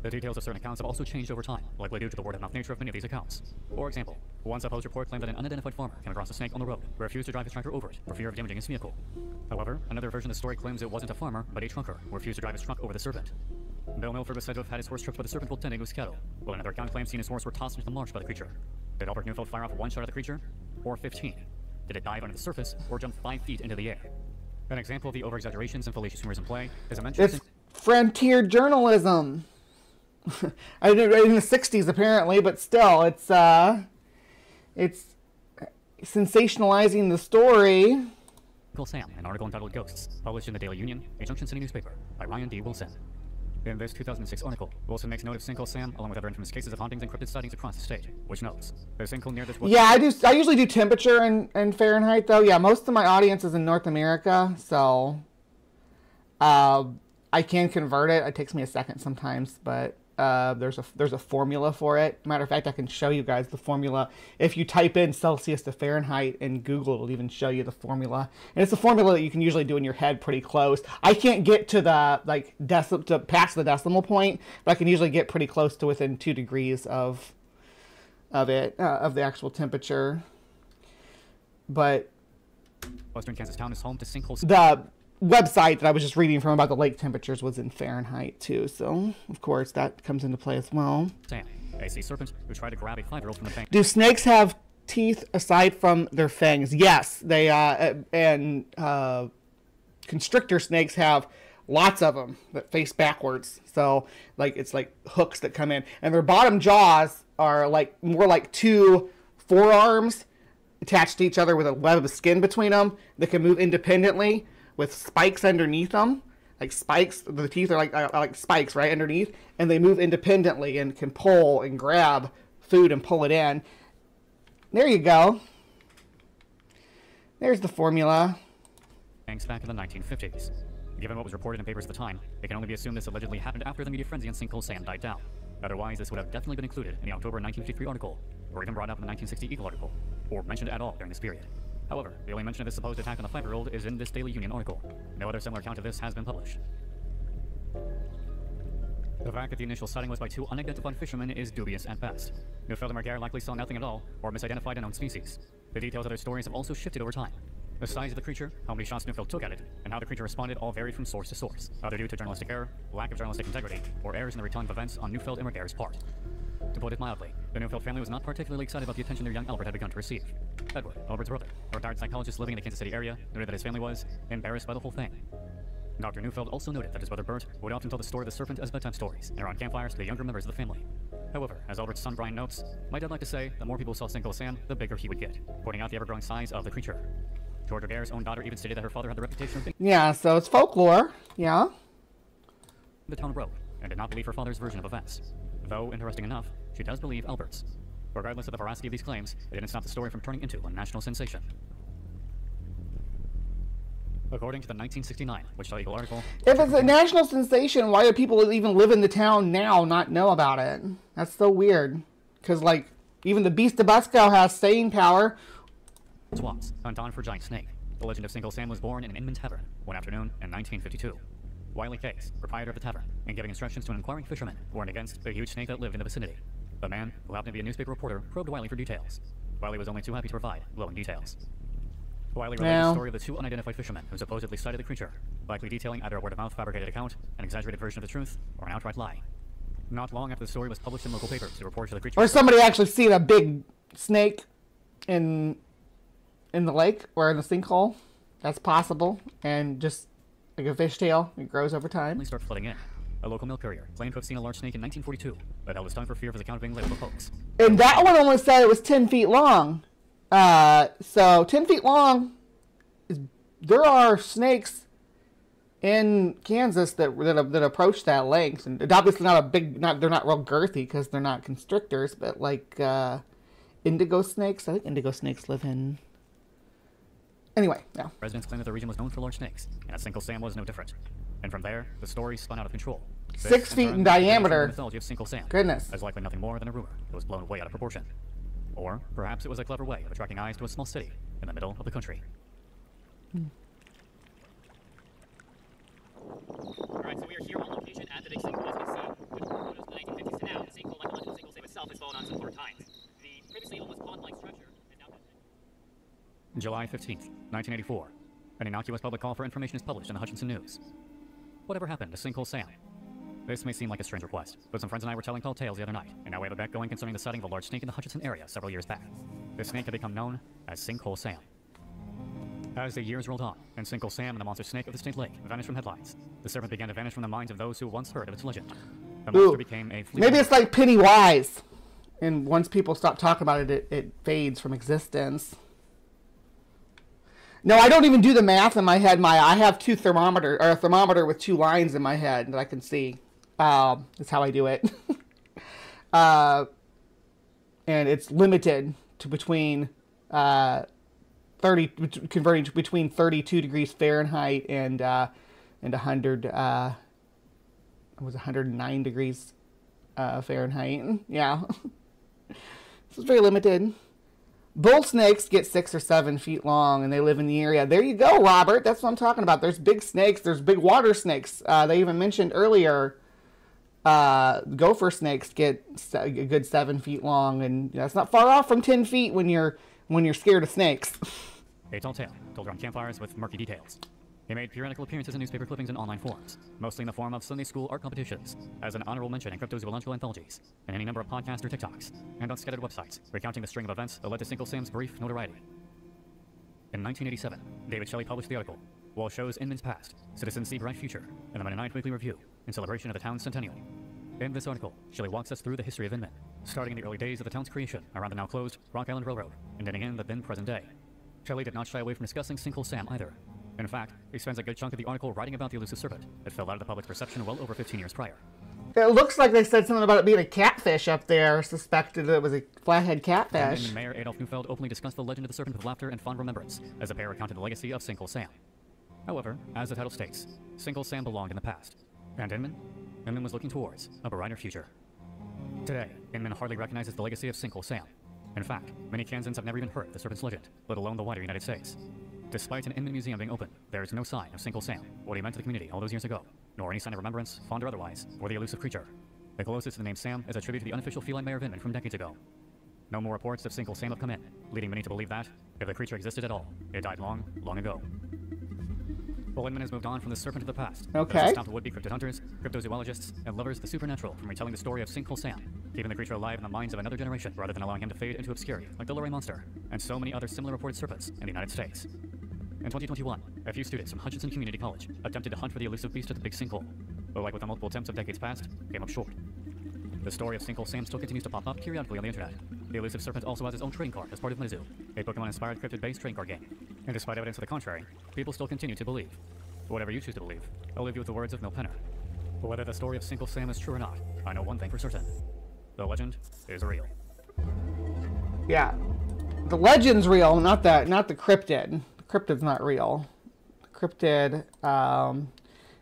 The details of certain accounts have also changed over time, likely due to the word-of-mouth nature of many of these accounts. For example, one supposed report claimed that an unidentified farmer came across a snake on the road, but refused to drive his tractor over it for fear of damaging his vehicle. However, another version of the story claims it wasn't a farmer, but a trucker, who refused to drive his truck over the serpent. Bill Milford was said to have had his horse tripped by the serpent while tending to his cattle, while another account claims he and his horse were tossed into the marsh by the creature. Did Albert Neufeld fire off one shot at the creature? Or 15? Did it dive under the surface, or jump 5 feet into the air? An example of the over-exaggerations and fallacious rumors in play is a mention... It's frontier journalism. I did it in the 60s apparently, but still, it's sensationalizing the story. Sam, an article entitled Ghosts, published in the Daily Union, a Junction City newspaper, by Ryan D. Wilson. In this 2006 article, Wilson makes note of Sinkhole Sam, along with other infamous cases of hauntings and cryptid sightings across the state, which notes the sinkhole near this... Yeah, I usually do temperature and Fahrenheit, though. Yeah, most of my audience is in North America, so I can convert it. It takes me a second sometimes, but there's a formula for it. Matter of fact, I can show you guys the formula. If you type in Celsius to Fahrenheit in Google, it'll even show you the formula. And it's a formula that you can usually do in your head pretty close. I can't get to the past the decimal point, but I can usually get pretty close to within 2 degrees of the actual temperature. But Western Kansas town is home to Sinkhole. The website that I was just reading from about the lake temperatures was in Fahrenheit too, so of course that comes into play as well. Sam, a sea serpent who tried to grab a 5-year-old from the bank. Do snakes have teeth aside from their fangs? Yes, they and constrictor snakes have lots of them that face backwards. So it's like hooks that come in, and their bottom jaws are more like 2 forearms attached to each other with a web of skin between them that can move independently, with spikes underneath them, like spikes. The teeth are like spikes right underneath, and they move independently and can pull and grab food and pull it in. There you go. There's the formula. Banks back in the 1950s. Given what was reported in papers at the time, it can only be assumed this allegedly happened after the media frenzy on Sinkhole Sam died down. Otherwise, this would have definitely been included in the October 1953 article, or even brought up in the 1960 Eagle article, or mentioned at all during this period. However, the only mention of this supposed attack on the 5-year-old is in this Daily Union article. No other similar account of this has been published. The fact that the initial sighting was by 2 unidentified fishermen is dubious at best. Neufeld and Marguerite likely saw nothing at all, or misidentified a known species. The details of their stories have also shifted over time. The size of the creature, how many shots Neufeld took at it, and how the creature responded all varied from source to source, either due to journalistic error, lack of journalistic integrity, or errors in the retelling of events on Neufeld and Marguerite's part. To put it mildly, the Neufeld family was not particularly excited about the attention their young Albert had begun to receive. Edward, Albert's brother, a retired psychologist living in the Kansas City area, noted that his family was embarrassed by the whole thing. Dr. Neufeld also noted that his brother Bert would often tell the story of the serpent as bedtime stories and around campfires to the younger members of the family. However, as Albert's son Brian notes, my dad liked to say the more people saw Sinkhole Sam, the bigger he would get, pointing out the ever-growing size of the creature. George O'Gare's own daughter even stated that her father had the reputation of being So it's folklore. Yeah. the town road, and did not believe her father's version of events. Though, interesting enough, she does believe Albert's. Regardless of the veracity of these claims, it didn't stop the story from turning into a national sensation. According to the 1969 Wichita Eagle article, If it's a national sensation, why do people even live in the town now not know about it? That's so weird. Because, like, even the Beast of Busco has staying power. swamps, hunt on for giant snake. The legend of Sinkhole Sam was born in an Inman tavern one afternoon in 1952. Wiley Case, proprietor of the tavern, and giving instructions to an inquiring fisherman, warned against the huge snake that lived in the vicinity. The man, who happened to be a newspaper reporter, probed Wiley for details. Wiley was only too happy to provide glowing details. Wiley related the story of the 2 unidentified fishermen who supposedly sighted the creature, likely detailing either a word-of-mouth fabricated account, an exaggerated version of the truth, or an outright lie. Not long after the story was published in local papers, the reports of the creature... Or somebody actually seen a big snake in the lake or in the sinkhole. That's possible. And just like a fishtail, it grows over time. ...start flooding in. A local milk courier claimed to have seen a large snake in 1942, but held his tongue for fear of his account being labeled a hoax. And that one only said it was 10 feet long. So 10 feet long, there are snakes in Kansas that approach that length, and obviously not a big, they're not real girthy because they're not constrictors, but like indigo snakes. I think indigo snakes live in. Anyway, yeah. Residents claimed that the region was known for large snakes, and Sinkhole Sam was no different. And from there, the story spun out of control. 6 feet in diameter. The mythology of Sinkhole Sam. Goodness. As likely nothing more than a rumor that was blown way out of proportion. Or perhaps it was a clever way of attracting eyes to a small city in the middle of the country. Alright, so we are here on location at the big sinkhole, as you can see, which was from the 1950s to now. The sinkhole, like the legend of Sinkhole Sam itself, has fallen on some 4 times. The previously almost pond-like structure has now been... July 15th, 1984. An innocuous public call for information is published in the Hutchinson News. Whatever happened to Sinkhole Sam? This may seem like a strange request, but some friends and I were telling tall tales the other night, and now we have a bet going concerning the sighting of a large snake in the Hutchinson area several years back. This snake had become known as Sinkhole Sam. As the years rolled on, and Sinkhole Sam and the monster snake of the State Lake vanished from headlines, the serpent began to vanish from the minds of those who once heard of its legend. The monster became a fleeting... Maybe it's like Pennywise, and once people stop talking about it, it fades from existence. No, I don't even do the math in my head. I have a thermometer with 2 lines in my head that I can see. That's how I do it. And it's limited to between converting to between 32 degrees Fahrenheit and 100 it was 109 degrees Fahrenheit. Yeah. This is very limited. Bull snakes get 6 or 7 feet long, and they live in the area. There you go, Robert. That's what I'm talking about. There's big snakes. There's big water snakes. They even mentioned earlier gopher snakes get a good 7 feet long, and that's not far off from 10 feet when you're scared of snakes. A tall tale, told around campfires with murky details. He made periodical appearances in newspaper clippings and online forums, mostly in the form of Sunday school art competitions, as an honorable mention in cryptozoological anthologies, and any number of podcasts or TikToks, and on scattered websites, recounting the string of events that led to Sinkhole Sam's brief notoriety. In 1987, David Shelley published the article, Wall Shows Inman's Past, Citizens See Bright Future, in the Monday Night Weekly Review, in celebration of the town's centennial. In this article, Shelley walks us through the history of Inman, starting in the early days of the town's creation around the now closed Rock Island Railroad, and ending in the then present day. Shelley did not shy away from discussing Sinkhole Sam either. In fact, he spends a good chunk of the article writing about the elusive serpent that fell out of the public's perception well over 15 years prior. It looks like they said something about it being a catfish up there. Suspected that it was a flathead catfish. And Mayor Adolf Neufeld openly discussed the legend of the serpent with laughter and fond remembrance, as the pair recounted the legacy of Sinkhole Sam. However, as the title states, Sinkhole Sam belonged in the past. And Inman was looking towards a brighter future. Today, Inman hardly recognizes the legacy of Sinkhole Sam. In fact, many Kansans have never even heard the serpent's legend, let alone the wider United States. Despite an Inman museum being open, there is no sign of Sinkhole Sam, what he meant to the community all those years ago, nor any sign of remembrance, fond or otherwise, for the elusive creature. The closest to the name Sam is a tribute to the unofficial feline mayor of Inman from decades ago. No more reports of Sinkhole Sam have come in, leading many to believe that, if the creature existed at all, it died long, long ago. Well, Inman has moved on from the serpent of the past. Okay. Stopped would-be cryptid hunters, cryptozoologists, and lovers of the supernatural from retelling the story of Sinkhole Sam, keeping the creature alive in the minds of another generation rather than allowing him to fade into obscurity like the Luray monster, and so many other similar reported serpents in the United States. In 2021, a few students from Hutchinson Community College attempted to hunt for the elusive beast at the Big Sinkhole, but like with the multiple attempts of decades past, came up short. The story of Sinkhole Sam still continues to pop up periodically on the internet. The elusive serpent also has its own trading card as part of Mizu, a Pokemon-inspired cryptid-based trading card game. And despite evidence to the contrary, people still continue to believe. Whatever you choose to believe, I'll leave you with the words of Mil Penner. But whether the story of Sinkhole Sam is true or not, I know one thing for certain. The legend is real. Yeah. The legend's real, not the cryptid. The cryptid's not real. The cryptid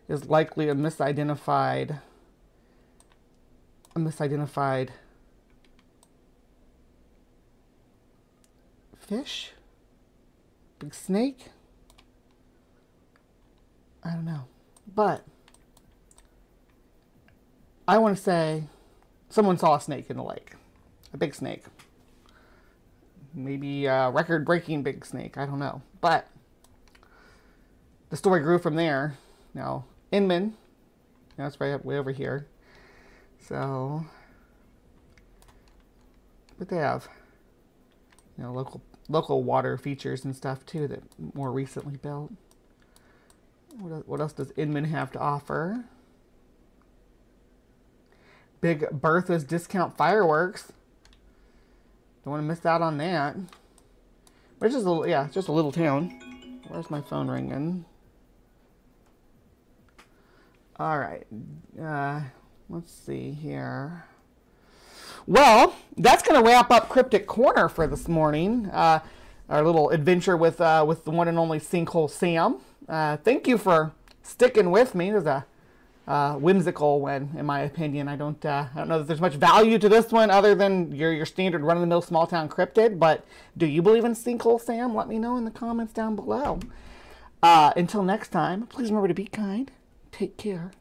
is likely a misidentified fish? Big snake? I don't know. But I want to say someone saw a snake in the lake. A big snake. Maybe a record-breaking big snake. I don't know. But the story grew from there. Now, Inman, that's right up way over here. So, but they have, local water features and stuff too that more recently built. What else does Inman have to offer? Big Bertha's discount fireworks. Don't want to miss out on that. But it's just a little, yeah, it's just a little town. Where's my phone ringing? All right. Let's see here. Well, that's going to wrap up Cryptic Corner for this morning. Our little adventure with the one and only Sinkhole Sam. Thank you for sticking with me. It was a whimsical one, in my opinion. I don't know that there's much value to this one other than your standard run-of-the-mill small-town cryptid. But do you believe in Sinkhole Sam? Let me know in the comments down below. Until next time, please remember to be kind. Take care.